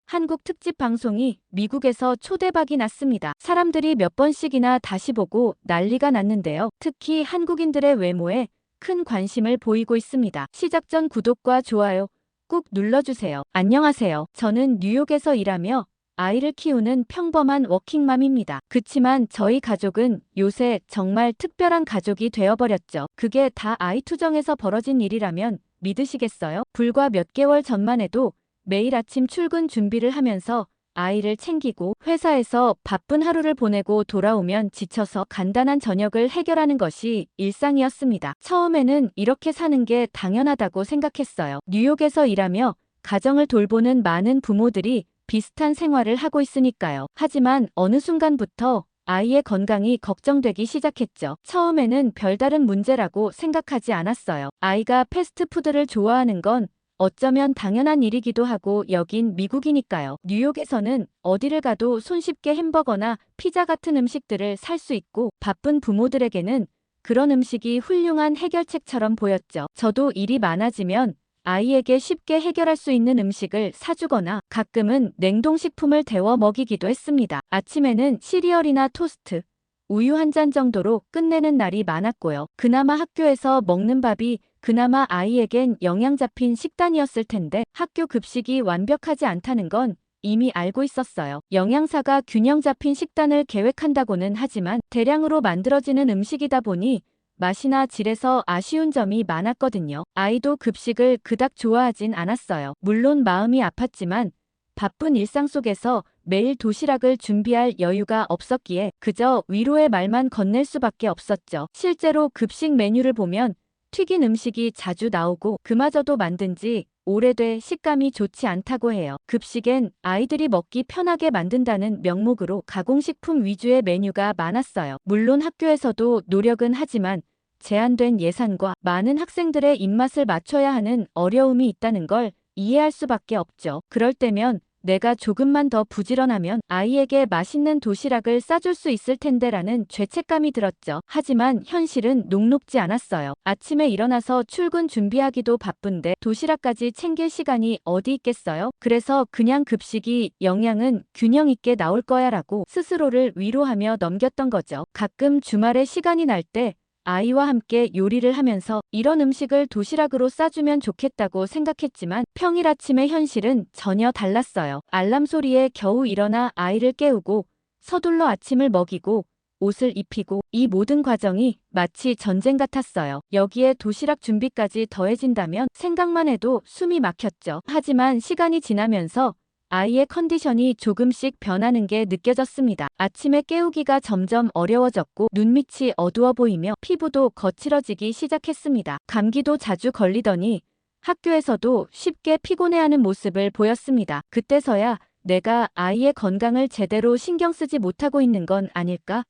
한국 특집 방송이 미국에서 초대박이 났습니다. 사람들이 몇 번씩이나 다시 보고 난리가 났는데요. 특히 한국인들의 외모에 큰 관심을 보이고 있습니다. 시작 전 구독과 좋아요 꾹 눌러주세요. 안녕하세요. 저는 뉴욕에서 일하며 아이를 키우는 평범한 워킹맘입니다. 그치만 저희 가족은 요새 정말 특별한 가족이 되어버렸죠. 그게 다 아이 투정에서 벌어진 일이라면 믿으시겠어요? 불과 몇 개월 전만 해도 매일 아침 출근 준비를 하면서 아이를 챙기고 회사에서 바쁜 하루를 보내고 돌아오면 지쳐서 간단한 저녁을 해결하는 것이 일상이었습니다. 처음에는 이렇게 사는 게 당연하다고 생각했어요. 뉴욕에서 일하며 가정을 돌보는 많은 부모들이 비슷한 생활을 하고 있으니까요. 하지만 어느 순간부터 아이의 건강이 걱정되기 시작했죠. 처음에는 별다른 문제라고 생각하지 않았어요. 아이가 패스트푸드를 좋아하는 건 어쩌면 당연한 일이기도 하고 여긴 미국이니까요. 뉴욕에서는 어디를 가도 손쉽게 햄버거나 피자 같은 음식들을 살 수 있고 바쁜 부모들에게는 그런 음식이 훌륭한 해결책처럼 보였죠. 저도 일이 많아지면 아이에게 쉽게 해결할 수 있는 음식을 사주거나 가끔은 냉동식품을 데워 먹이기도 했습니다. 아침에는 시리얼이나 토스트, 우유 한 잔 정도로 끝내는 날이 많았고요. 그나마 학교에서 먹는 밥이 그나마 아이에겐 영양 잡힌 식단이었을 텐데 학교 급식이 완벽하지 않다는 건 이미 알고 있었어요. 영양사가 균형 잡힌 식단을 계획한다고는 하지만 대량으로 만들어지는 음식이다 보니 맛이나 질에서 아쉬운 점이 많았거든요. 아이도 급식을 그닥 좋아하진 않았어요. 물론 마음이 아팠지만 바쁜 일상 속에서 매일 도시락을 준비할 여유가 없었기에 그저 위로의 말만 건넬 수밖에 없었죠. 실제로 급식 메뉴를 보면 튀긴 음식이 자주 나오고 그마저도 만든 지 오래돼 식감이 좋지 않다고 해요. 급식엔 아이들이 먹기 편하게 만든다는 명목으로 가공식품 위주의 메뉴가 많았어요. 물론 학교에서도 노력은 하지만 제한된 예산과 많은 학생들의 입맛을 맞춰야 하는 어려움이 있다는 걸 이해할 수밖에 없죠. 그럴 때면 내가 조금만 더 부지런하면 아이에게 맛있는 도시락을 싸줄 수 있을 텐데라는 죄책감이 들었죠. 하지만 현실은 녹록지 않았어요. 아침에 일어나서 출근 준비하기도 바쁜데 도시락까지 챙길 시간이 어디 있겠어요? 그래서 그냥 급식이 영양은 균형 있게 나올 거야 라고 스스로를 위로하며 넘겼던 거죠. 가끔 주말에 시간이 날 때 아이와 함께 요리를 하면서 이런 음식을 도시락으로 싸주면 좋겠다고 생각했지만 평일 아침의 현실은 전혀 달랐어요. 알람 소리에 겨우 일어나 아이를 깨우고 서둘러 아침을 먹이고 옷을 입히고 이 모든 과정이 마치 전쟁 같았어요. 여기에 도시락 준비까지 더해진다면 생각만 해도 숨이 막혔죠. 하지만 시간이 지나면서 아이의 컨디션이 조금씩 변하는 게 느껴졌습니다. 아침에 깨우기가 점점 어려워졌고 눈밑이 어두워 보이며 피부도 거칠어지기 시작했습니다. 감기도 자주 걸리더니 학교에서도 쉽게 피곤해하는 모습을 보였습니다. 그때서야 내가 아이의 건강을 제대로 신경 쓰지 못하고 있는 건 아닐까?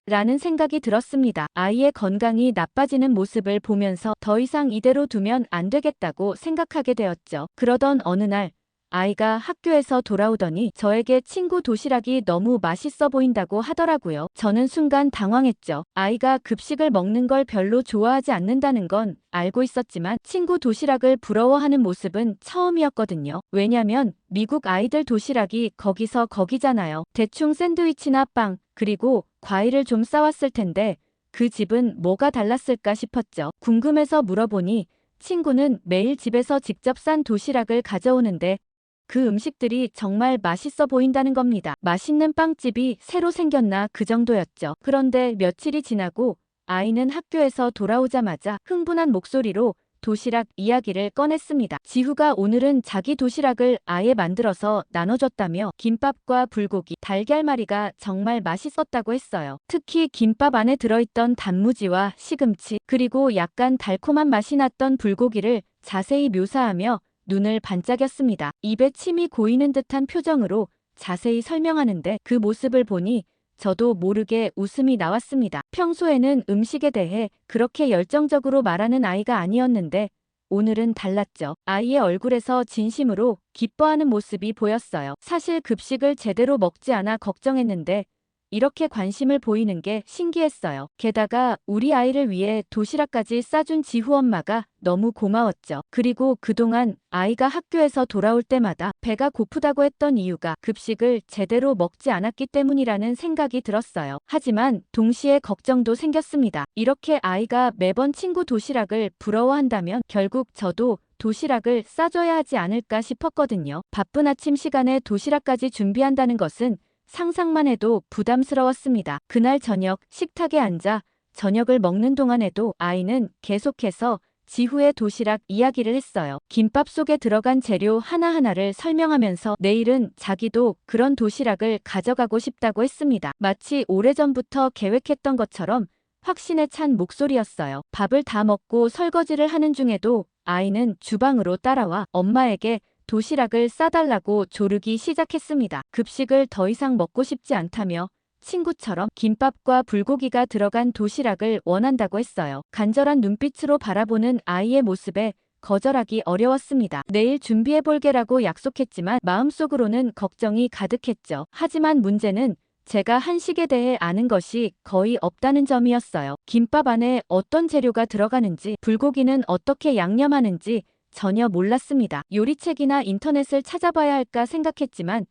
라는 생각이 들었습니다. 아이의 건강이 나빠지는 모습을 보면서 더 이상 이대로 두면 안 되겠다고 생각하게 되었죠. 그러던 어느 날 아이가 학교에서 돌아오더니 저에게 친구 도시락이 너무 맛있어 보인다고 하더라고요. 저는 순간 당황했죠. 아이가 급식을 먹는 걸 별로 좋아하지 않는다는 건 알고 있었지만 친구 도시락을 부러워하는 모습은 처음이었거든요. 왜냐면 미국 아이들 도시락이 거기서 거기잖아요. 대충 샌드위치나 빵, 그리고 과일을 좀 싸왔을 텐데 그 집은 뭐가 달랐을까 싶었죠. 궁금해서 물어보니 친구는 매일 집에서 직접 싼 도시락을 가져오는데 그 음식들이 정말 맛있어 보인다는 겁니다. 맛있는 빵집이 새로 생겼나 그 정도였죠. 그런데 며칠이 지나고 아이는 학교에서 돌아오자마자 흥분한 목소리로 도시락 이야기를 꺼냈습니다. 지후가 오늘은 자기 도시락을 아예 만들어서 나눠줬다며 김밥과 불고기, 달걀말이가 정말 맛있었다고 했어요. 특히 김밥 안에 들어있던 단무지와 시금치, 그리고 약간 달콤한 맛이 났던 불고기를 자세히 묘사하며 눈을 반짝였습니다. 입에 침이 고이는 듯한 표정으로 자세히 설명하는데 그 모습을 보니 저도 모르게 웃음이 나왔습니다. 평소에는 음식에 대해 그렇게 열정적으로 말하는 아이가 아니었는데 오늘은 달랐죠. 아이의 얼굴에서 진심으로 기뻐하는 모습이 보였어요. 사실 급식을 제대로 먹지 않아 걱정했는데 이렇게 관심을 보이는 게 신기했어요. 게다가 우리 아이를 위해 도시락까지 싸준 지후 엄마가 너무 고마웠죠. 그리고 그동안 아이가 학교에서 돌아올 때마다 배가 고프다고 했던 이유가 급식을 제대로 먹지 않았기 때문이라는 생각이 들었어요. 하지만 동시에 걱정도 생겼습니다. 이렇게 아이가 매번 친구 도시락을 부러워한다면 결국 저도 도시락을 싸줘야 하지 않을까 싶었거든요. 바쁜 아침 시간에 도시락까지 준비한다는 것은 상상만 해도 부담스러웠습니다. 그날 저녁 식탁에 앉아 저녁을 먹는 동안에도 아이는 계속해서 지후의 도시락 이야기를 했어요. 김밥 속에 들어간 재료 하나하나를 설명하면서 내일은 자기도 그런 도시락을 가져가고 싶다고 했습니다. 마치 오래전부터 계획했던 것처럼 확신에 찬 목소리였어요. 밥을 다 먹고 설거지를 하는 중에도 아이는 주방으로 따라와 엄마에게 도시락을 싸달라고 조르기 시작했습니다. 급식을 더 이상 먹고 싶지 않다며 친구처럼 김밥과 불고기가 들어간 도시락을 원한다고 했어요. 간절한 눈빛으로 바라보는 아이의 모습에 거절하기 어려웠습니다. 내일 준비해볼게라고 약속했지만 마음속으로는 걱정이 가득했죠. 하지만 문제는 제가 한식에 대해 아는 것이 거의 없다는 점이었어요. 김밥 안에 어떤 재료가 들어가는지, 불고기는 어떻게 양념하는지 전혀 몰랐습니다. 요리책이나 인터넷을 찾아봐야 할까 생각했지만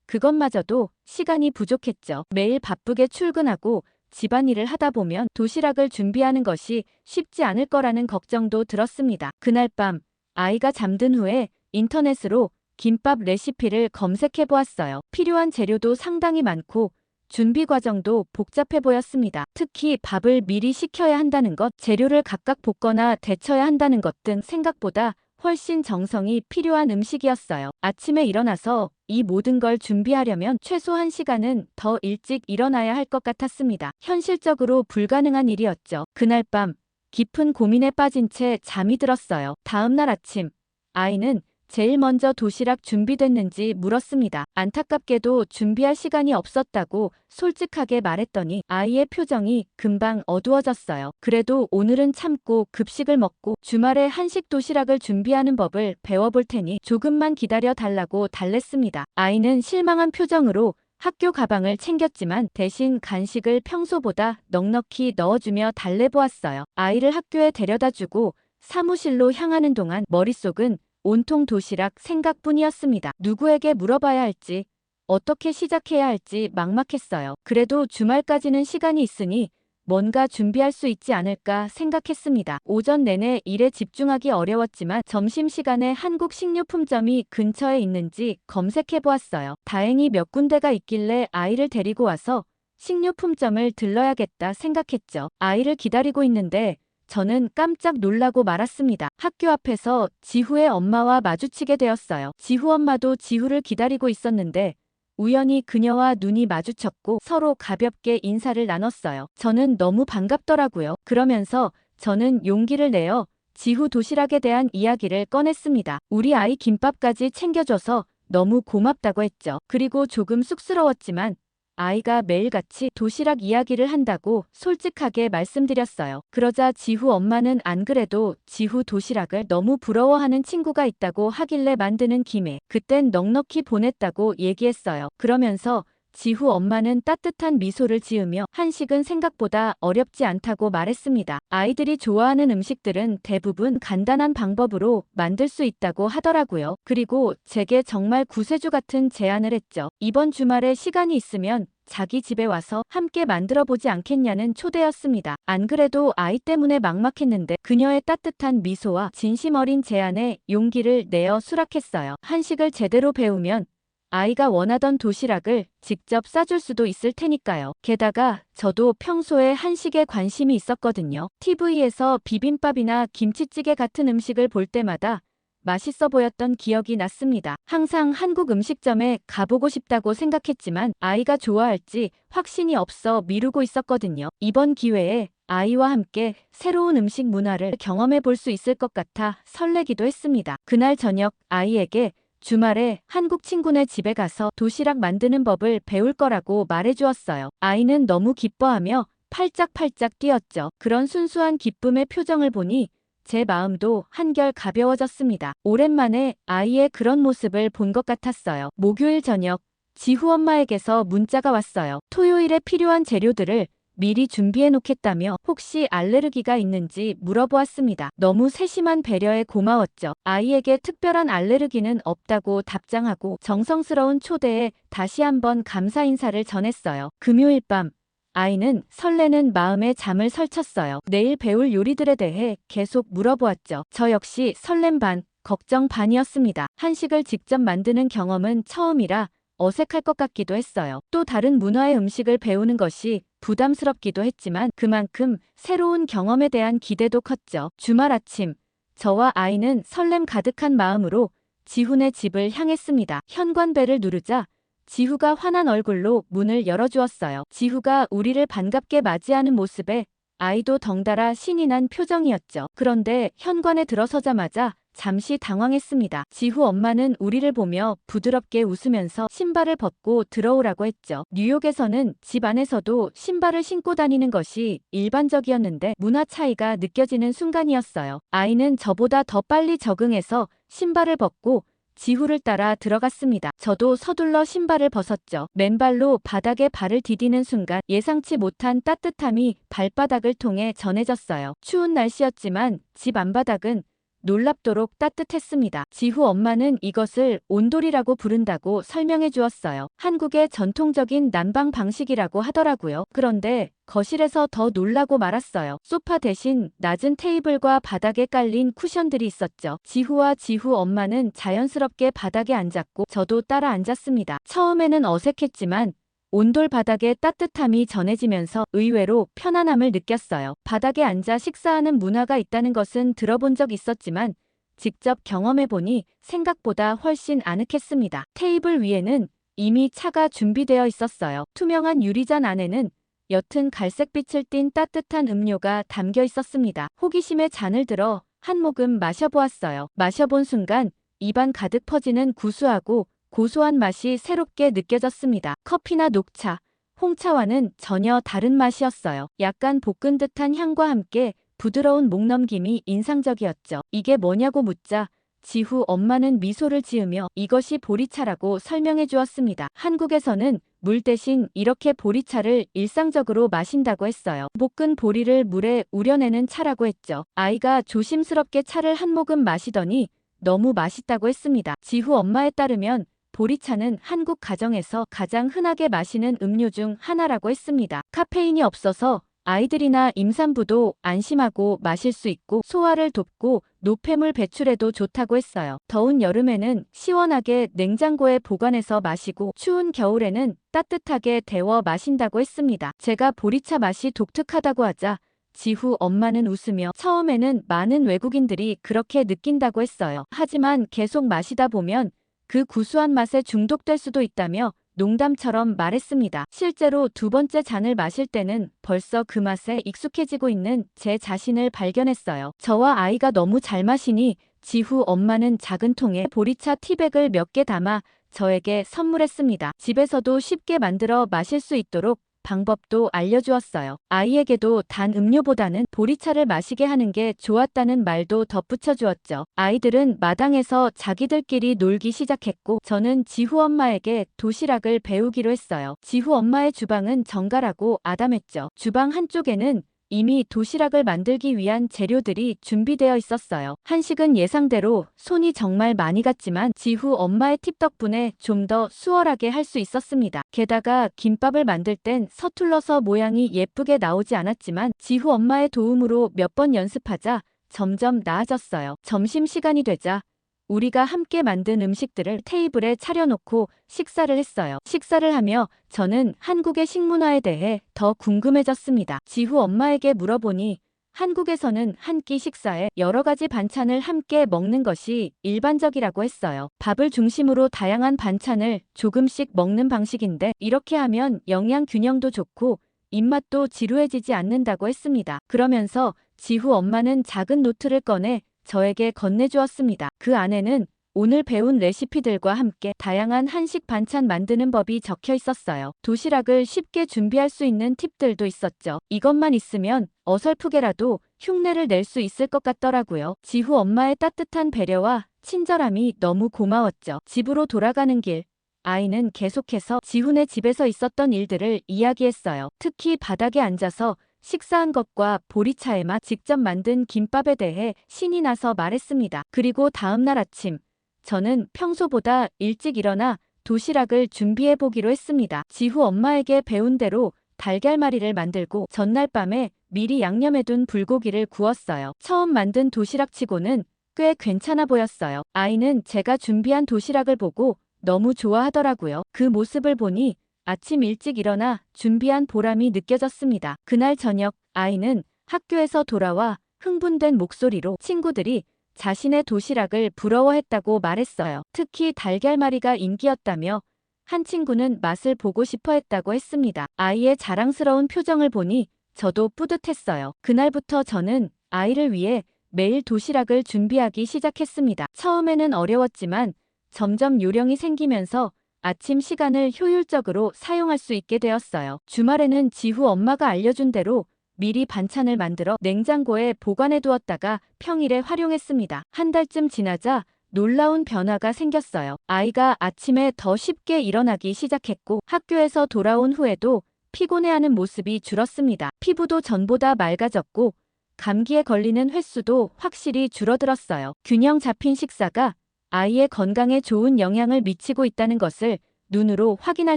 그것마저도 시간이 부족했죠. 매일 바쁘게 출근하고 집안일을 하다 보면 도시락을 준비하는 것이 쉽지 않을 거라는 걱정도 들었습니다. 그날 밤 아이가 잠든 후에 인터넷으로 김밥 레시피를 검색해 보았어요. 필요한 재료도 상당히 많고 준비 과정도 복잡해 보였습니다. 특히 밥을 미리 식혀야 한다는 것, 재료를 각각 볶거나 데쳐야 한다는 것 등 생각보다 훨씬 정성이 필요한 음식이었어요. 아침에 일어나서 이 모든 걸 준비하려면 최소 1시간은 더 일찍 일어나야 할 것 같았습니다. 현실적으로 불가능한 일이었죠. 그날 밤 깊은 고민에 빠진 채 잠이 들었어요. 다음 날 아침 아이는 제일 먼저 도시락 준비됐는지 물었습니다. 안타깝게도 준비할 시간이 없었다고 솔직하게 말했더니 아이의 표정이 금방 어두워졌어요. 그래도 오늘은 참고 급식을 먹고 주말에 한식 도시락을 준비하는 법을 배워볼 테니 조금만 기다려 달라고 달랬습니다. 아이는 실망한 표정으로 학교 가방을 챙겼지만 대신 간식을 평소보다 넉넉히 넣어주며 달래보았어요. 아이를 학교에 데려다주고 사무실로 향하는 동안 머릿속은 온통 도시락 생각뿐이었습니다. 누구에게 물어봐야 할지, 어떻게 시작해야 할지 막막했어요. 그래도 주말까지는 시간이 있으니 뭔가 준비할 수 있지 않을까 생각했습니다. 오전 내내 일에 집중하기 어려웠지만 점심시간에 한국 식료품점이 근처에 있는지 검색해 보았어요. 다행히 몇 군데가 있길래 아이를 데리고 와서 식료품점을 들러야겠다 생각했죠. 아이를 기다리고 있는데 저는 깜짝 놀라고 말았습니다. 학교 앞에서 지후의 엄마와 마주치게 되었어요. 지후 엄마도 지후를 기다리고 있었는데 우연히 그녀와 눈이 마주쳤고 서로 가볍게 인사를 나눴어요. 저는 너무 반갑더라고요. 그러면서 저는 용기를 내어 지후 도시락에 대한 이야기를 꺼냈습니다. 우리 아이 김밥까지 챙겨줘서 너무 고맙다고 했죠. 그리고 조금 쑥스러웠지만 아이가 매일같이 도시락 이야기를 한다고 솔직하게 말씀드렸어요. 그러자 지후 엄마는 안 그래도 지후 도시락을 너무 부러워하는 친구가 있다고 하길래 만드는 김에 그땐 넉넉히 보냈다고 얘기했어요. 그러면서 지후 엄마는 따뜻한 미소를 지으며 한식은 생각보다 어렵지 않다고 말했습니다. 아이들이 좋아하는 음식들은 대부분 간단한 방법으로 만들 수 있다고 하더라고요. 그리고 제게 정말 구세주 같은 제안을 했죠. 이번 주말에 시간이 있으면 자기 집에 와서 함께 만들어 보지 않겠냐는 초대였습니다. 안 그래도 아이 때문에 막막했는데 그녀의 따뜻한 미소와 진심 어린 제안에 용기를 내어 수락했어요. 한식을 제대로 배우면 아이가 원하던 도시락을 직접 싸줄 수도 있을 테니까요. 게다가 저도 평소에 한식에 관심이 있었거든요. TV에서 비빔밥이나 김치찌개 같은 음식을 볼 때마다 맛있어 보였던 기억이 났습니다. 항상 한국 음식점에 가보고 싶다고 생각했지만 아이가 좋아할지 확신이 없어 미루고 있었거든요. 이번 기회에 아이와 함께 새로운 음식 문화를 경험해 볼 수 있을 것 같아 설레기도 했습니다. 그날 저녁 아이에게 주말에 한국 친구네 집에 가서 도시락 만드는 법을 배울 거라고 말해주었어요. 아이는 너무 기뻐하며 팔짝팔짝 뛰었죠. 그런 순수한 기쁨의 표정을 보니 제 마음도 한결 가벼워졌습니다. 오랜만에 아이의 그런 모습을 본 것 같았어요. 목요일 저녁 지후 엄마에게서 문자가 왔어요. 토요일에 필요한 재료들을 미리 준비해 놓겠다며 혹시 알레르기가 있는지 물어보았습니다. 너무 세심한 배려에 고마웠죠. 아이에게 특별한 알레르기는 없다고 답장하고 정성스러운 초대에 다시 한번 감사 인사를 전했어요. 금요일 밤 아이는 설레는 마음에 잠을 설쳤어요. 내일 배울 요리들에 대해 계속 물어보았죠. 저 역시 설렘 반, 걱정 반이었습니다. 한식을 직접 만드는 경험은 처음이라 어색할 것 같기도 했어요. 또 다른 문화의 음식을 배우는 것이 부담스럽기도 했지만 그만큼 새로운 경험에 대한 기대도 컸죠. 주말 아침, 저와 아이는 설렘 가득한 마음으로 지훈의 집을 향했습니다. 현관벨을 누르자 지후가 환한 얼굴로 문을 열어주었어요. 지후가 우리를 반갑게 맞이하는 모습에 아이도 덩달아 신이 난 표정이었죠. 그런데 현관에 들어서자마자 잠시 당황했습니다. 지후 엄마는 우리를 보며 부드럽게 웃으면서 신발을 벗고 들어오라고 했죠. 뉴욕에서는 집 안에서도 신발을 신고 다니는 것이 일반적이었는데 문화 차이가 느껴지는 순간이었어요. 아이는 저보다 더 빨리 적응해서 신발을 벗고 지후를 따라 들어갔습니다. 저도 서둘러 신발을 벗었죠. 맨발로 바닥에 발을 디디는 순간 예상치 못한 따뜻함이 발바닥을 통해 전해졌어요. 추운 날씨였지만 집 안바닥은 놀랍도록 따뜻했습니다. 지후 엄마는 이것을 온돌이라고 부른다고 설명해 주었어요. 한국의 전통적인 난방 방식이라고 하더라고요. 그런데 거실에서 더 놀라고 말았어요. 소파 대신 낮은 테이블과 바닥에 깔린 쿠션들이 있었죠. 지후와 지후 엄마는 자연스럽게 바닥에 앉았고 저도 따라 앉았습니다. 처음에는 어색했지만 온돌 바닥의 따뜻함이 전해지면서 의외로 편안함을 느꼈어요. 바닥에 앉아 식사하는 문화가 있다는 것은 들어본 적 있었지만 직접 경험해보니 생각보다 훨씬 아늑했습니다. 테이블 위에는 이미 차가 준비되어 있었어요. 투명한 유리잔 안에는 옅은 갈색빛을 띤 따뜻한 음료가 담겨 있었습니다. 호기심에 잔을 들어 한 모금 마셔보았어요. 마셔본 순간 입안 가득 퍼지는 구수하고 고소한 맛이 새롭게 느껴졌습니다. 커피나 녹차, 홍차와는 전혀 다른 맛이었어요. 약간 볶은 듯한 향과 함께 부드러운 목넘김이 인상적이었죠. 이게 뭐냐고 묻자 지후 엄마는 미소를 지으며 이것이 보리차라고 설명해 주었습니다. 한국에서는 물 대신 이렇게 보리차를 일상적으로 마신다고 했어요. 볶은 보리를 물에 우려내는 차라고 했죠. 아이가 조심스럽게 차를 한 모금 마시더니 너무 맛있다고 했습니다. 지후 엄마에 따르면 보리차는 한국 가정에서 가장 흔하게 마시는 음료 중 하나라고 했습니다. 카페인이 없어서 아이들이나 임산부도 안심하고 마실 수 있고 소화를 돕고 노폐물 배출에도 좋다고 했어요. 더운 여름에는 시원하게 냉장고에 보관해서 마시고 추운 겨울에는 따뜻하게 데워 마신다고 했습니다. 제가 보리차 맛이 독특하다고 하자 지후 엄마는 웃으며 처음에는 많은 외국인들이 그렇게 느낀다고 했어요. 하지만 계속 마시다 보면 그 구수한 맛에 중독될 수도 있다며 농담처럼 말했습니다. 실제로 두 번째 잔을 마실 때는 벌써 그 맛에 익숙해지고 있는 제 자신을 발견했어요. 저와 아이가 너무 잘 마시니 지후 엄마는 작은 통에 보리차 티백을 몇 개 담아 저에게 선물했습니다. 집에서도 쉽게 만들어 마실 수 있도록 방법도 알려주었어요. 아이에게도 단 음료보다는 보리차를 마시게 하는 게 좋았다는 말도 덧붙여 주었죠. 아이들은 마당에서 자기들끼리 놀기 시작했고 저는 지후 엄마에게 도시락을 배우기로 했어요. 지후 엄마의 주방은 정갈하고 아담했죠. 주방 한쪽에는 이미 도시락을 만들기 위한 재료들이 준비되어 있었어요. 한식은 예상대로 손이 정말 많이 갔지만 지후 엄마의 팁 덕분에 좀 더 수월하게 할 수 있었습니다. 게다가 김밥을 만들 땐 서툴러서 모양이 예쁘게 나오지 않았지만 지후 엄마의 도움으로 몇 번 연습하자 점점 나아졌어요. 점심시간이 되자 우리가 함께 만든 음식들을 테이블에 차려놓고 식사를 했어요. 식사를 하며 저는 한국의 식문화에 대해 더 궁금해졌습니다. 지후 엄마에게 물어보니 한국에서는 한 끼 식사에 여러 가지 반찬을 함께 먹는 것이 일반적이라고 했어요. 밥을 중심으로 다양한 반찬을 조금씩 먹는 방식인데 이렇게 하면 영양 균형도 좋고 입맛도 지루해지지 않는다고 했습니다. 그러면서 지후 엄마는 작은 노트를 꺼내 저에게 건네주었습니다. 그 안에는 오늘 배운 레시피들과 함께 다양한 한식 반찬 만드는 법이 적혀 있었어요. 도시락을 쉽게 준비할 수 있는 팁들도 있었죠. 이것만 있으면 어설프게라도 흉내를 낼 수 있을 것 같더라고요. 지후 엄마의 따뜻한 배려와 친절함이 너무 고마웠죠. 집으로 돌아가는 길, 아이는 계속해서 지훈의 집에서 있었던 일들을 이야기했어요. 특히 바닥에 앉아서 식사한 것과 보리차에만 직접 만든 김밥에 대해 신이 나서 말했습니다. 그리고 다음 날 아침, 저는 평소보다 일찍 일어나 도시락을 준비해 보기로 했습니다. 지후 엄마에게 배운 대로 달걀말이를 만들고 전날 밤에 미리 양념해둔 불고기를 구웠어요. 처음 만든 도시락치고는 꽤 괜찮아 보였어요. 아이는 제가 준비한 도시락을 보고 너무 좋아하더라고요. 그 모습을 보니 아침 일찍 일어나 준비한 보람이 느껴졌습니다. 그날 저녁 아이는 학교에서 돌아와 흥분된 목소리로 친구들이 자신의 도시락을 부러워했다고 말했어요. 특히 달걀말이가 인기였다며 한 친구는 맛을 보고 싶어 했다고 했습니다. 아이의 자랑스러운 표정을 보니 저도 뿌듯했어요. 그날부터 저는 아이를 위해 매일 도시락을 준비하기 시작했습니다. 처음에는 어려웠지만 점점 요령이 생기면서 아침 시간을 효율적으로 사용할 수 있게 되었어요. 주말에는 지후 엄마가 알려준 대로 미리 반찬을 만들어 냉장고에 보관해 두었다가 평일에 활용했습니다. 한 달쯤 지나자 놀라운 변화가 생겼어요. 아이가 아침에 더 쉽게 일어나기 시작했고 학교에서 돌아온 후에도 피곤해하는 모습이 줄었습니다. 피부도 전보다 맑아졌고 감기에 걸리는 횟수도 확실히 줄어들었어요. 균형 잡힌 식사가 아이의 건강에 좋은 영향을 미치고 있다는 것을 눈으로 확인할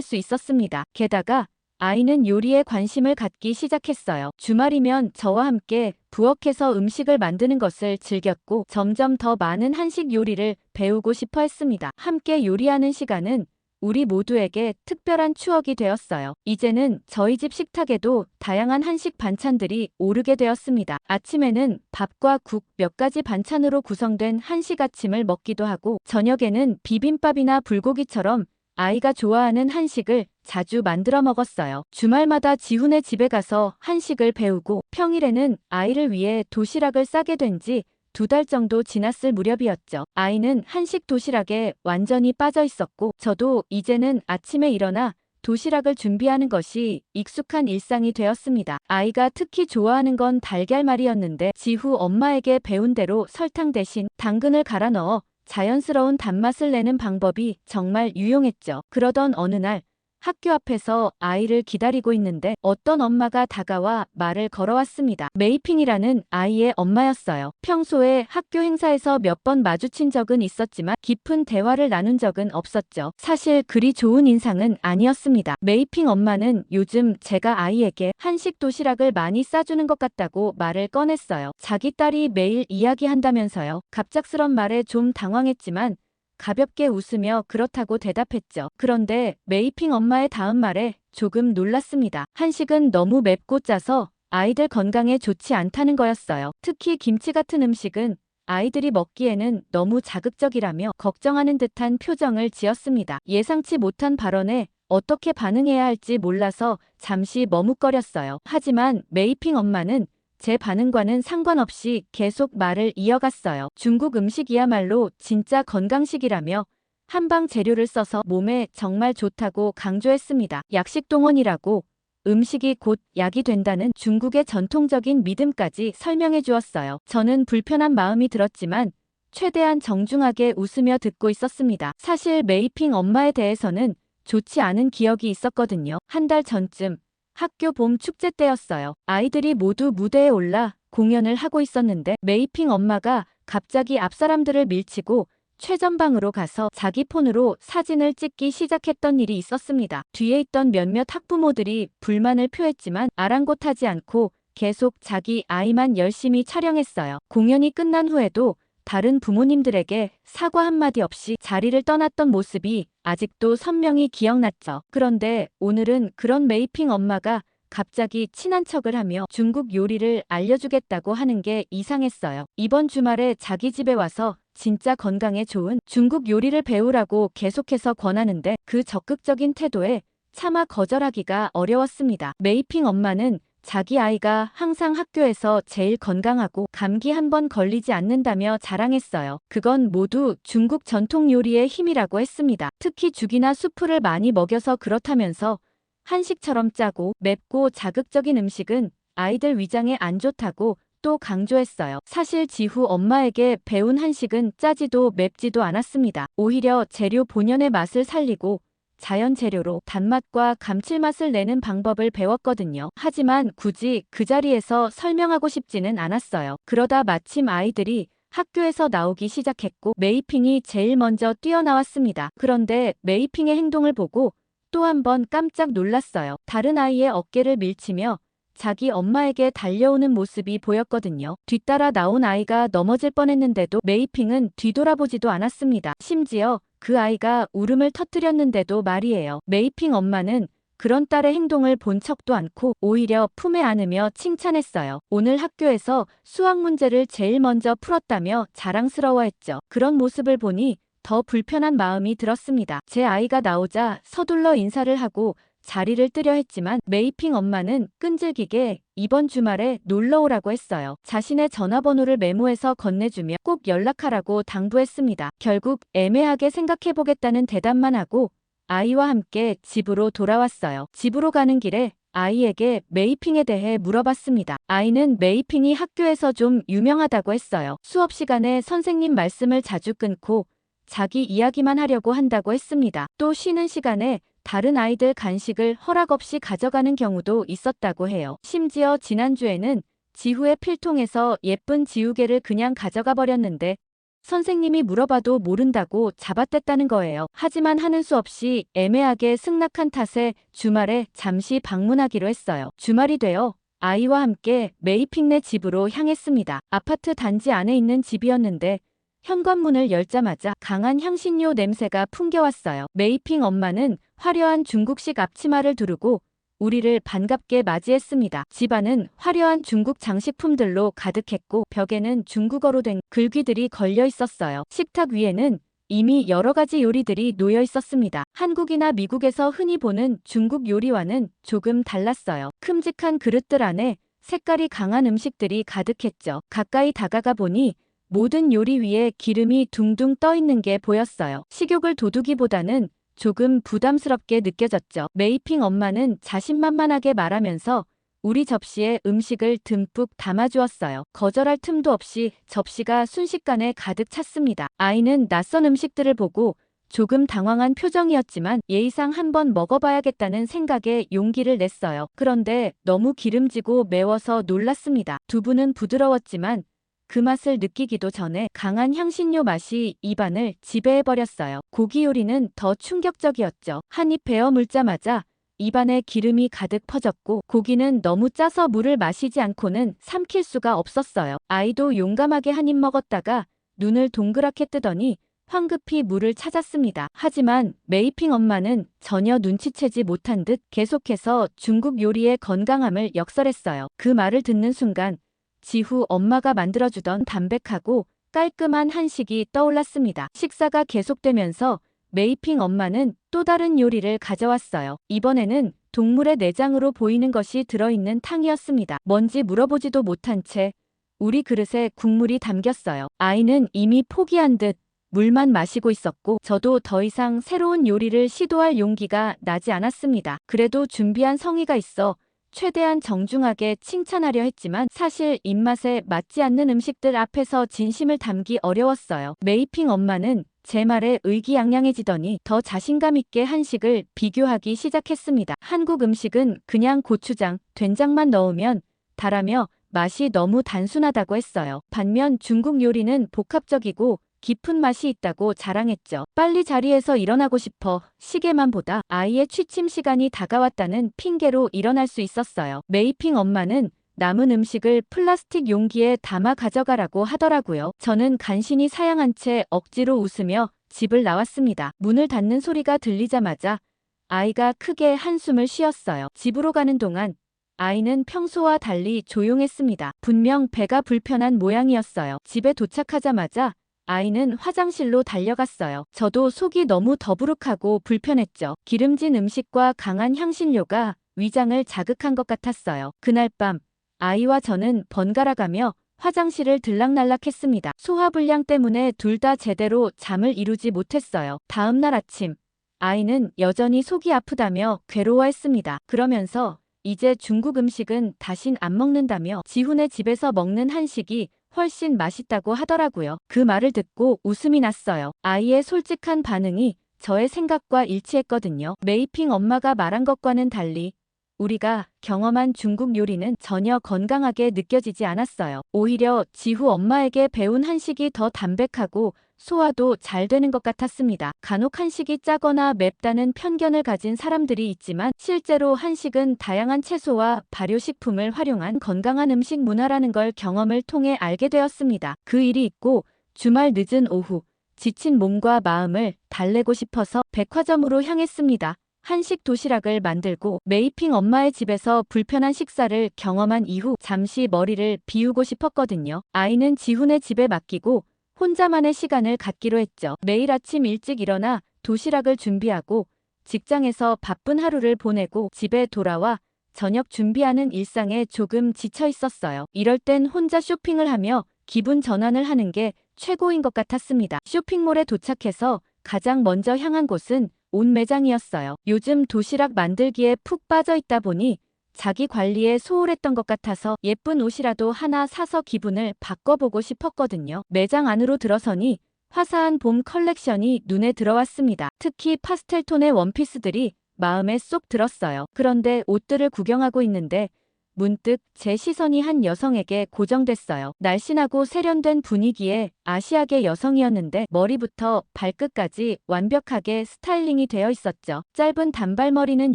수 있었습니다. 게다가 아이는 요리에 관심을 갖기 시작했어요. 주말이면 저와 함께 부엌에서 음식을 만드는 것을 즐겼고 점점 더 많은 한식 요리를 배우고 싶어 했습니다. 함께 요리하는 시간은 우리 모두에게 특별한 추억이 되었어요. 이제는 저희 집 식탁에도 다양한 한식 반찬들이 오르게 되었습니다. 아침에는 밥과 국, 몇 가지 반찬으로 구성된 한식 아침을 먹기도 하고 저녁에는 비빔밥이나 불고기처럼 아이가 좋아하는 한식을 자주 만들어 먹었어요. 주말마다 지훈의 집에 가서 한식을 배우고 평일에는 아이를 위해 도시락을 싸게 된 지 2달 정도 지났을 무렵이었죠. 아이는 한식 도시락에 완전히 빠져 있었고 저도 이제는 아침에 일어나 도시락을 준비하는 것이 익숙한 일상이 되었습니다. 아이가 특히 좋아하는 건 달걀말이었는데 지후 엄마에게 배운 대로 설탕 대신 당근을 갈아 넣어 자연스러운 단맛을 내는 방법이 정말 유용했죠. 그러던 어느 날 학교 앞에서 아이를 기다리고 있는데 어떤 엄마가 다가와 말을 걸어왔습니다. 메이핑이라는 아이의 엄마였어요. 평소에 학교 행사에서 몇 번 마주친 적은 있었지만 깊은 대화를 나눈 적은 없었죠. 사실 그리 좋은 인상은 아니었습니다. 메이핑 엄마는 요즘 제가 아이에게 한식 도시락을 많이 싸주는 것 같다고 말을 꺼냈어요. 자기 딸이 매일 이야기한다면서요. 갑작스런 말에 좀 당황했지만 가볍게 웃으며 그렇다고 대답했죠. 그런데 메이핑 엄마의 다음 말에 조금 놀랐습니다. 한식은 너무 맵고 짜서 아이들 건강에 좋지 않다는 거였어요. 특히 김치 같은 음식은 아이들이 먹기에는 너무 자극적이라며 걱정하는 듯한 표정을 지었습니다. 예상치 못한 발언에 어떻게 반응해야 할지 몰라서 잠시 머뭇거렸어요. 하지만 메이핑 엄마는 제 반응과는 상관없이 계속 말을 이어갔어요. 중국 음식이야말로 진짜 건강식이라며 한방 재료를 써서 몸에 정말 좋다고 강조했습니다. 약식동원이라고 음식이 곧 약이 된다는 중국의 전통적인 믿음까지 설명해 주었어요. 저는 불편한 마음이 들었지만 최대한 정중하게 웃으며 듣고 있었습니다. 사실 메이핑 엄마에 대해서는 좋지 않은 기억이 있었거든요. 한 달 전쯤 학교 봄 축제 때였어요. 아이들이 모두 무대에 올라 공연을 하고 있었는데 메이핑 엄마가 갑자기 앞 사람들을 밀치고 최전방으로 가서 자기 폰으로 사진을 찍기 시작했던 일이 있었습니다. 뒤에 있던 몇몇 학부모들이 불만을 표했지만 아랑곳하지 않고 계속 자기 아이만 열심히 촬영했어요. 공연이 끝난 후에도 다른 부모님들에게 사과 한마디 없이 자리를 떠났던 모습이 아직도 선명히 기억났죠. 그런데 오늘은 그런 메이핑 엄마가 갑자기 친한 척을 하며 중국 요리를 알려주겠다고 하는 게 이상했어요. 이번 주말에 자기 집에 와서 진짜 건강에 좋은 중국 요리를 배우라고 계속해서 권하는데 그 적극적인 태도에 차마 거절하기가 어려웠습니다. 메이핑 엄마는 자기 아이가 항상 학교에서 제일 건강하고 감기 한 번 걸리지 않는다며 자랑했어요. 그건 모두 중국 전통 요리의 힘이라고 했습니다. 특히 죽이나 수프를 많이 먹여서 그렇다면서 한식처럼 짜고 맵고 자극적인 음식은 아이들 위장에 안 좋다고 또 강조했어요. 사실 지후 엄마에게 배운 한식은 짜지도 맵지도 않았습니다. 오히려 재료 본연의 맛을 살리고 자연 재료로 단맛과 감칠맛을 내는 방법을 배웠거든요. 하지만 굳이 그 자리에서 설명하고 싶지는 않았어요. 그러다 마침 아이들이 학교에서 나오기 시작했고 메이핑이 제일 먼저 뛰어나왔습니다. 그런데 메이핑의 행동을 보고 또 한 번 깜짝 놀랐어요. 다른 아이의 어깨를 밀치며 자기 엄마에게 달려오는 모습이 보였거든요. 뒤따라 나온 아이가 넘어질 뻔했는데도 메이핑은 뒤돌아보지도 않았습니다. 심지어 그 아이가 울음을 터뜨렸는데도 말이에요. 메이핑 엄마는 그런 딸의 행동을 본 척도 않고 오히려 품에 안으며 칭찬했어요. 오늘 학교에서 수학 문제를 제일 먼저 풀었다며 자랑스러워했죠. 그런 모습을 보니 더 불편한 마음이 들었습니다. 제 아이가 나오자 서둘러 인사를 하고 자리를 뜨려 했지만 메이핑 엄마는 끈질기게 이번 주말에 놀러 오라고 했어요. 자신의 전화번호를 메모해서 건네주며 꼭 연락하라고 당부했습니다. 결국 애매하게 생각해보겠다는 대답만 하고 아이와 함께 집으로 돌아왔어요. 집으로 가는 길에 아이에게 메이핑에 대해 물어봤습니다. 아이는 메이핑이 학교에서 좀 유명하다고 했어요. 수업 시간에 선생님 말씀을 자주 끊고 자기 이야기만 하려고 한다고 했습니다. 또 쉬는 시간에 다른 아이들 간식을 허락 없이 가져가는 경우도 있었다고 해요. 심지어 지난주에는 지후의 필통에서 예쁜 지우개를 그냥 가져가 버렸는데 선생님이 물어봐도 모른다고 잡아댔다는 거예요. 하지만 하는 수 없이 애매하게 승낙한 탓에 주말에 잠시 방문하기로 했어요. 주말이 되어 아이와 함께 메이핑네 집으로 향했습니다. 아파트 단지 안에 있는 집이었는데 현관문을 열자마자 강한 향신료 냄새가 풍겨왔어요. 메이핑 엄마는 화려한 중국식 앞치마를 두르고 우리를 반갑게 맞이했습니다. 집안은 화려한 중국 장식품들로 가득했고 벽에는 중국어로 된 글귀들이 걸려 있었어요. 식탁 위에는 이미 여러 가지 요리들이 놓여 있었습니다. 한국이나 미국에서 흔히 보는 중국 요리와는 조금 달랐어요. 큼직한 그릇들 안에 색깔이 강한 음식들이 가득했죠. 가까이 다가가 보니 모든 요리 위에 기름이 둥둥 떠 있는 게 보였어요. 식욕을 돋우기보다는 조금 부담스럽게 느껴졌죠. 메이핑 엄마는 자신만만하게 말하면서 우리 접시에 음식을 듬뿍 담아주었어요. 거절할 틈도 없이 접시가 순식간에 가득 찼습니다. 아이는 낯선 음식들을 보고 조금 당황한 표정이었지만 예의상 한번 먹어봐야겠다는 생각에 용기를 냈어요. 그런데 너무 기름지고 매워서 놀랐습니다. 두부는 부드러웠지만 그 맛을 느끼기도 전에 강한 향신료 맛이 입안을 지배해버렸어요. 고기 요리는 더 충격적이었죠. 한 입 베어 물자마자 입안에 기름이 가득 퍼졌고 고기는 너무 짜서 물을 마시지 않고는 삼킬 수가 없었어요. 아이도 용감하게 한 입 먹었다가 눈을 동그랗게 뜨더니 황급히 물을 찾았습니다. 하지만 메이핑 엄마는 전혀 눈치채지 못한 듯 계속해서 중국 요리의 건강함을 역설했어요. 그 말을 듣는 순간 지후 엄마가 만들어주던 담백하고 깔끔한 한식이 떠올랐습니다. 식사가 계속되면서 메이핑 엄마는 또 다른 요리를 가져왔어요. 이번에는 동물의 내장으로 보이는 것이 들어있는 탕이었습니다. 뭔지 물어보지도 못한 채 우리 그릇에 국물이 담겼어요. 아이는 이미 포기한 듯 물만 마시고 있었고 저도 더 이상 새로운 요리를 시도할 용기가 나지 않았습니다. 그래도 준비한 성의가 있어 최대한 정중하게 칭찬하려 했지만 사실 입맛에 맞지 않는 음식들 앞에서 진심을 담기 어려웠어요. 메이핑 엄마는 제 말에 의기양양해지더니 더 자신감 있게 한식을 비교하기 시작했습니다. 한국 음식은 그냥 고추장, 된장만 넣으면 달하며 맛이 너무 단순하다고 했어요. 반면 중국 요리는 복합적이고 깊은 맛이 있다고 자랑했죠. 빨리 자리에서 일어나고 싶어 시계만 보다 아이의 취침 시간이 다가왔다는 핑계로 일어날 수 있었어요. 메이핑 엄마는 남은 음식을 플라스틱 용기에 담아 가져가라고 하더라고요. 저는 간신히 사양한 채 억지로 웃으며 집을 나왔습니다. 문을 닫는 소리가 들리자마자 아이가 크게 한숨을 쉬었어요. 집으로 가는 동안 아이는 평소와 달리 조용했습니다. 분명 배가 불편한 모양이었어요. 집에 도착하자마자 아이는 화장실로 달려갔어요. 저도 속이 너무 더부룩하고 불편했죠. 기름진 음식과 강한 향신료가 위장을 자극한 것 같았어요. 그날 밤 아이와 저는 번갈아가며 화장실을 들락날락했습니다. 소화불량 때문에 둘 다 제대로 잠을 이루지 못했어요. 다음 날 아침 아이는 여전히 속이 아프다며 괴로워했습니다. 그러면서 이제 중국 음식은 다신 안 먹는다며 지훈의 집에서 먹는 한식이 훨씬 맛있다고 하더라고요. 그 말을 듣고 웃음이 났어요. 아이의 솔직한 반응이 저의 생각과 일치했거든요. 메이핑 엄마가 말한 것과는 달리 우리가 경험한 중국 요리는 전혀 건강하게 느껴지지 않았어요. 오히려 지후 엄마에게 배운 한식이 더 담백하고 소화도 잘 되는 것 같았습니다. 간혹 한식이 짜거나 맵다는 편견을 가진 사람들이 있지만 실제로 한식은 다양한 채소와 발효식품을 활용한 건강한 음식 문화라는 걸 경험을 통해 알게 되었습니다. 그 일이 있고 주말 늦은 오후 지친 몸과 마음을 달래고 싶어서 백화점으로 향했습니다. 한식 도시락을 만들고 메이핑 엄마의 집에서 불편한 식사를 경험한 이후 잠시 머리를 비우고 싶었거든요. 아이는 지훈의 집에 맡기고 혼자만의 시간을 갖기로 했죠. 매일 아침 일찍 일어나 도시락을 준비하고 직장에서 바쁜 하루를 보내고 집에 돌아와 저녁 준비하는 일상에 조금 지쳐 있었어요. 이럴 땐 혼자 쇼핑을 하며 기분 전환을 하는 게 최고인 것 같았습니다. 쇼핑몰에 도착해서 가장 먼저 향한 곳은 옷 매장이었어요. 요즘 도시락 만들기에 푹 빠져 있다 보니 자기 관리에 소홀했던 것 같아서 예쁜 옷이라도 하나 사서 기분을 바꿔보고 싶었거든요. 매장 안으로 들어서니 화사한 봄 컬렉션이 눈에 들어왔습니다. 특히 파스텔톤의 원피스들이 마음에 쏙 들었어요. 그런데 옷들을 구경하고 있는데 문득 제 시선이 한 여성에게 고정됐어요. 날씬하고 세련된 분위기의 아시아계 여성이었는데 머리부터 발끝까지 완벽하게 스타일링이 되어 있었죠. 짧은 단발머리는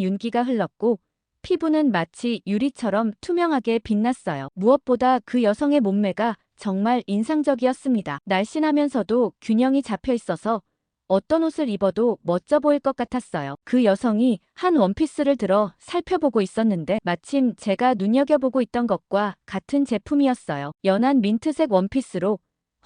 윤기가 흘렀고 피부는 마치 유리처럼 투명하게 빛났어요. 무엇보다 그 여성의 몸매가 정말 인상적이었습니다. 날씬하면서도 균형이 잡혀 있어서 어떤 옷을 입어도 멋져 보일 것 같았어요. 그 여성이 한 원피스를 들어 살펴보고 있었는데 마침 제가 눈여겨보고 있던 것과 같은 제품이었어요. 연한 민트색 원피스로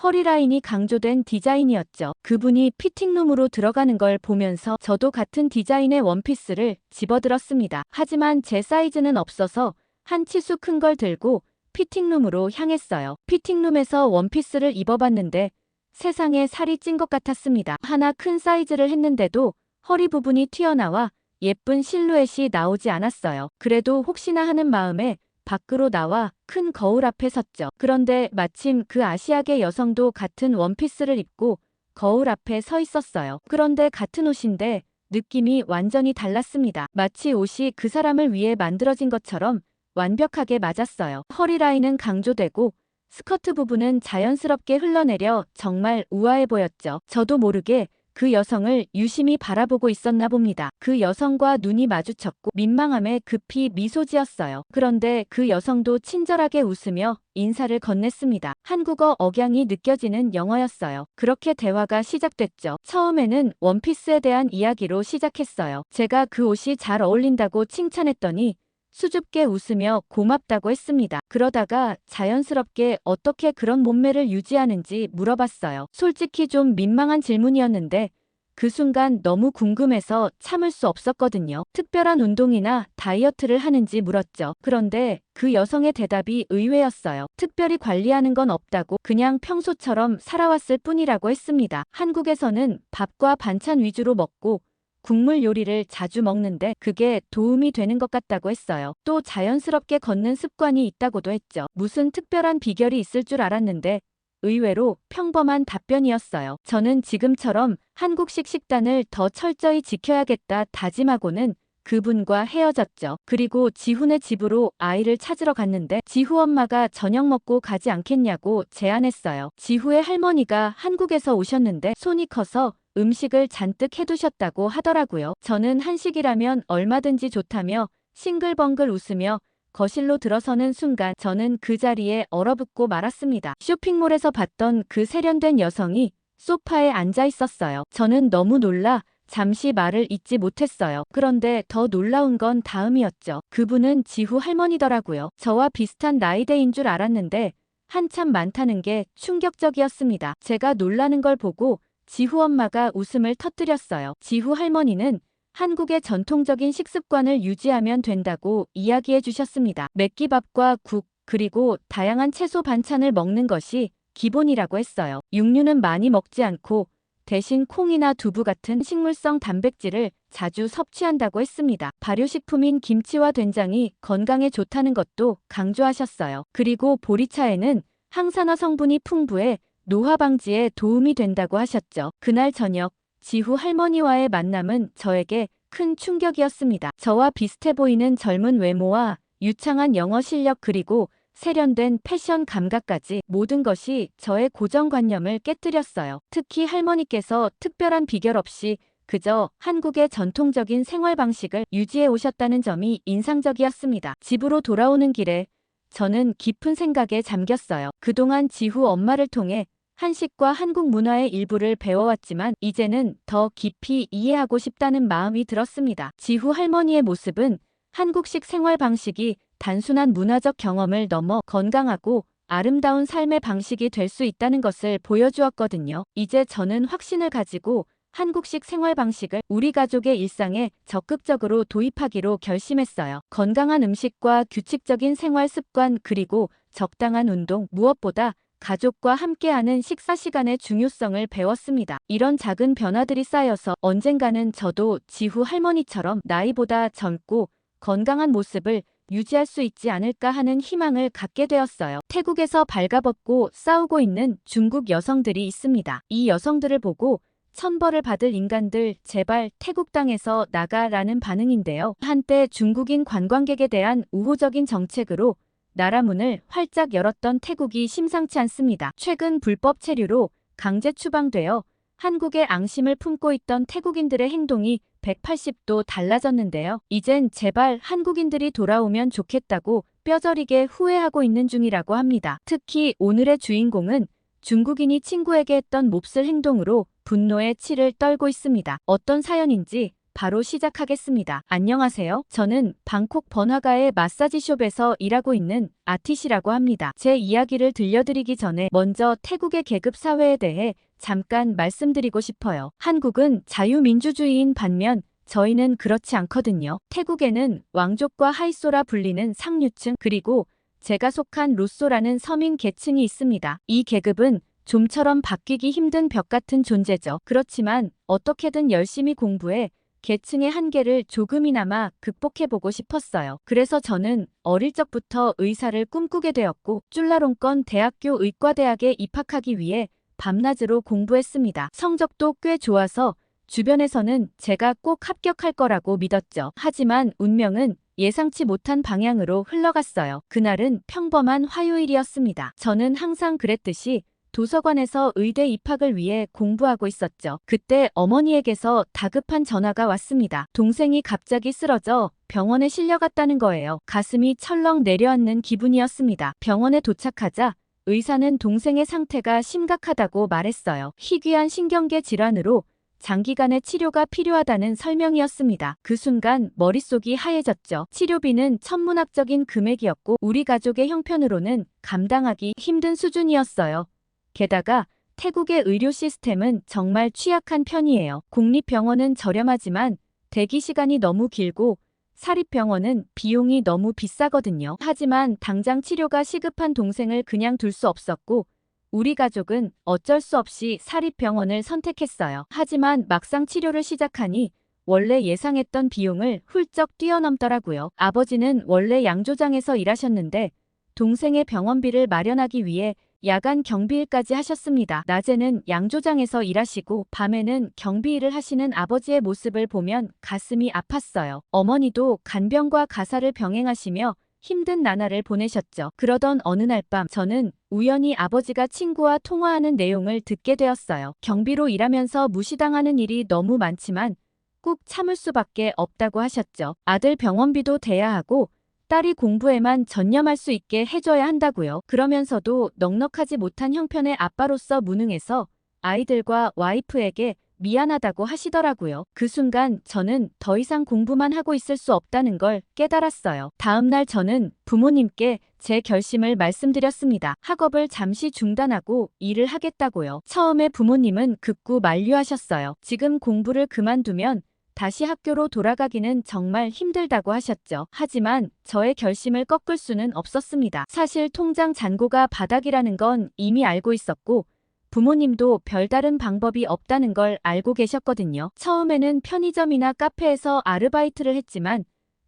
허리 라인이 강조된 디자인이었죠. 그분이 피팅룸으로 들어가는 걸 보면서 저도 같은 디자인의 원피스를 집어들었습니다. 하지만 제 사이즈는 없어서 한 치수 큰 걸 들고 피팅룸으로 향했어요. 피팅룸에서 원피스를 입어봤는데 세상에 살이 찐 것 같았습니다. 하나 큰 사이즈를 했는데도 허리 부분이 튀어나와 예쁜 실루엣이 나오지 않았어요. 그래도 혹시나 하는 마음에 밖으로 나와 큰 거울 앞에 섰죠. 그런데 마침 그 아시아계 여성도 같은 원피스를 입고 거울 앞에 서 있었어요. 그런데 같은 옷인데 느낌이 완전히 달랐습니다. 마치 옷이 그 사람을 위해 만들어진 것처럼 완벽하게 맞았어요. 허리 라인은 강조되고 스커트 부분은 자연스럽게 흘러내려 정말 우아해 보였죠. 저도 모르게 그 여성을 유심히 바라보고 있었나 봅니다. 그 여성과 눈이 마주쳤고 민망함에 급히 미소 지었어요. 그런데 그 여성도 친절하게 웃으며 인사를 건넸습니다. 한국어 억양이 느껴지는 영어였어요. 그렇게 대화가 시작됐죠. 처음에는 원피스에 대한 이야기로 시작했어요. 제가 그 옷이 잘 어울린다고 칭찬했더니 수줍게 웃으며 고맙다고 했습니다. 그러다가 자연스럽게 어떻게 그런 몸매를 유지하는지 물어봤어요. 솔직히 좀 민망한 질문이었는데 그 순간 너무 궁금해서 참을 수 없었거든요. 특별한 운동이나 다이어트를 하는지 물었죠. 그런데 그 여성의 대답이 의외였어요. 특별히 관리하는 건 없다고 그냥 평소처럼 살아왔을 뿐이라고 했습니다. 한국에서는 밥과 반찬 위주로 먹고 국물 요리를 자주 먹는데 그게 도움이 되는 것 같다고 했어요. 또 자연스럽게 걷는 습관이 있다고도 했죠. 무슨 특별한 비결이 있을 줄 알았는데 의외로 평범한 답변이었어요. 저는 지금처럼 한국식 식단을 더 철저히 지켜야겠다 다짐하고는 그분과 헤어졌죠. 그리고 지훈의 집으로 아이를 찾으러 갔는데 지후 엄마가 저녁 먹고 가지 않겠냐고 제안했어요. 지후의 할머니가 한국에서 오셨는데 손이 커서 음식을 잔뜩 해두셨다고 하더라고요. 저는 한식이라면 얼마든지 좋다며 싱글벙글 웃으며 거실로 들어서는 순간 저는 그 자리에 얼어붙고 말았습니다. 쇼핑몰에서 봤던 그 세련된 여성이 소파에 앉아 있었어요. 저는 너무 놀라 잠시 말을 잇지 못했어요. 그런데 더 놀라운 건 다음이었죠. 그분은 지후 할머니더라고요. 저와 비슷한 나이대인 줄 알았는데 한참 많다는 게 충격적이었습니다. 제가 놀라는 걸 보고 지후 엄마가 웃음을 터뜨렸어요. 지후 할머니는 한국의 전통적인 식습관을 유지하면 된다고 이야기해 주셨습니다. 맵기밥과 국, 그리고 다양한 채소 반찬을 먹는 것이 기본이라고 했어요. 육류는 많이 먹지 않고 대신 콩이나 두부 같은 식물성 단백질을 자주 섭취한다고 했습니다. 발효식품인 김치와 된장이 건강에 좋다는 것도 강조하셨어요. 그리고 보리차에는 항산화 성분이 풍부해 노화 방지에 도움이 된다고 하셨죠. 그날 저녁 지후 할머니와의 만남은 저에게 큰 충격이었습니다. 저와 비슷해 보이는 젊은 외모와 유창한 영어 실력 그리고 세련된 패션 감각까지 모든 것이 저의 고정관념을 깨뜨렸어요. 특히 할머니께서 특별한 비결 없이 그저 한국의 전통적인 생활 방식을 유지해 오셨다는 점이 인상적이었습니다. 집으로 돌아오는 길에 저는 깊은 생각에 잠겼어요. 그동안 지후 엄마를 통해 한식과 한국 문화의 일부를 배워왔지만 이제는 더 깊이 이해하고 싶다는 마음이 들었습니다. 지후 할머니의 모습은 한국식 생활 방식이 단순한 문화적 경험을 넘어 건강하고 아름다운 삶의 방식이 될 수 있다는 것을 보여주었거든요. 이제 저는 확신을 가지고 한국식 생활 방식을 우리 가족의 일상에 적극적으로 도입하기로 결심했어요. 건강한 음식과 규칙적인 생활 습관 그리고 적당한 운동, 무엇보다 가족과 함께하는 식사 시간의 중요성을 배웠습니다. 이런 작은 변화들이 쌓여서 언젠가는 저도 지후 할머니처럼 나이보다 젊고 건강한 모습을 유지할 수 있지 않을까 하는 희망을 갖게 되었어요. 태국에서 발가벗고 싸우고 있는 중국 여성들이 있습니다. 이 여성들을 보고 천벌을 받을 인간들 제발 태국 땅에서 나가라는 반응인데요. 한때 중국인 관광객에 대한 우호적인 정책으로 나라 문을 활짝 열었던 태국이 심상치 않습니다. 최근 불법 체류로 강제 추방되어 한국의 앙심을 품고 있던 태국인들의 행동이 180도 달라졌는데요. 이젠 제발 한국인들이 돌아오면 좋겠다고 뼈저리게 후회하고 있는 중이라고 합니다. 특히 오늘의 주인공은 중국인이 친구에게 했던 몹쓸 행동으로 분노의 치를 떨고 있습니다. 어떤 사연인지 바로 시작하겠습니다. 안녕하세요. 저는 방콕 번화가의 마사지숍에서 일하고 있는 아티시라고 합니다. 제 이야기를 들려드리기 전에 먼저 태국의 계급 사회에 대해 잠깐 말씀드리고 싶어요. 한국은 자유민주주의인 반면 저희는 그렇지 않거든요. 태국에는 왕족과 하이소라 불리는 상류층 그리고 제가 속한 루소라는 서민 계층이 있습니다. 이 계급은 좀처럼 바뀌기 힘든 벽 같은 존재죠. 그렇지만 어떻게든 열심히 공부해 계층의 한계를 조금이나마 극복해보고 싶었어요. 그래서 저는 어릴 적부터 의사를 꿈꾸게 되었고 쭈라롱권 대학교 의과대학에 입학하기 위해 밤낮으로 공부했습니다. 성적도 꽤 좋아서 주변에서는 제가 꼭 합격할 거라고 믿었죠. 하지만 운명은 예상치 못한 방향으로 흘러갔어요. 그날은 평범한 화요일이었습니다. 저는 항상 그랬듯이 도서관에서 의대 입학을 위해 공부하고 있었죠. 그때 어머니에게서 다급한 전화가 왔습니다. 동생이 갑자기 쓰러져 병원에 실려갔다는 거예요. 가슴이 철렁 내려앉는 기분이었습니다. 병원에 도착하자 의사는 동생의 상태가 심각하다고 말했어요. 희귀한 신경계 질환으로 장기간의 치료가 필요하다는 설명이었습니다. 그 순간 머릿속이 하얘졌죠. 치료비는 천문학적인 금액이었고 우리 가족의 형편으로는 감당하기 힘든 수준이었어요. 게다가 태국의 의료 시스템은 정말 취약한 편이에요. 공립병원은 저렴하지만 대기 시간이 너무 길고 사립병원은 비용이 너무 비싸거든요. 하지만 당장 치료가 시급한 동생을 그냥 둘 수 없었고 우리 가족은 어쩔 수 없이 사립병원을 선택했어요. 하지만 막상 치료를 시작하니 원래 예상했던 비용을 훌쩍 뛰어넘더라고요. 아버지는 원래 양조장에서 일하셨는데 동생의 병원비를 마련하기 위해 야간 경비일까지 하셨습니다. 낮에는 양조장에서 일하시고 밤에는 경비일을 하시는 아버지의 모습을 보면 가슴이 아팠어요. 어머니도 간병과 가사를 병행하시며 힘든 나날을 보내셨죠. 그러던 어느 날 밤 저는 우연히 아버지가 친구와 통화하는 내용을 듣게 되었어요. 경비로 일하면서 무시당하는 일이 너무 많지만 꾹 참을 수밖에 없다고 하셨죠. 아들 병원비도 대야 하고 딸이 공부에만 전념할 수 있게 해줘야 한다고요. 그러면서도 넉넉하지 못한 형편의 아빠로서 무능해서 아이들과 와이프에게 미안하다고 하시더라고요. 그 순간 저는 더 이상 공부만 하고 있을 수 없다는 걸 깨달았어요. 다음 날 저는 부모님께 제 결심을 말씀드렸습니다. 학업을 잠시 중단하고 일을 하겠다고요. 처음에 부모님은 극구 만류하셨어요. 지금 공부를 그만두면 다시 학교로 돌아가기는 정말 힘들다고 하셨죠. 하지만 저의 결심을 꺾을 수는 없었습니다. 사실 통장 잔고가 바닥이라는 건 이미 알고 있었고 부모님도 별다른 방법이 없다는 걸 알고 계셨거든요. 처음에는 편의점이나 카페에서 아르바이트를 했지만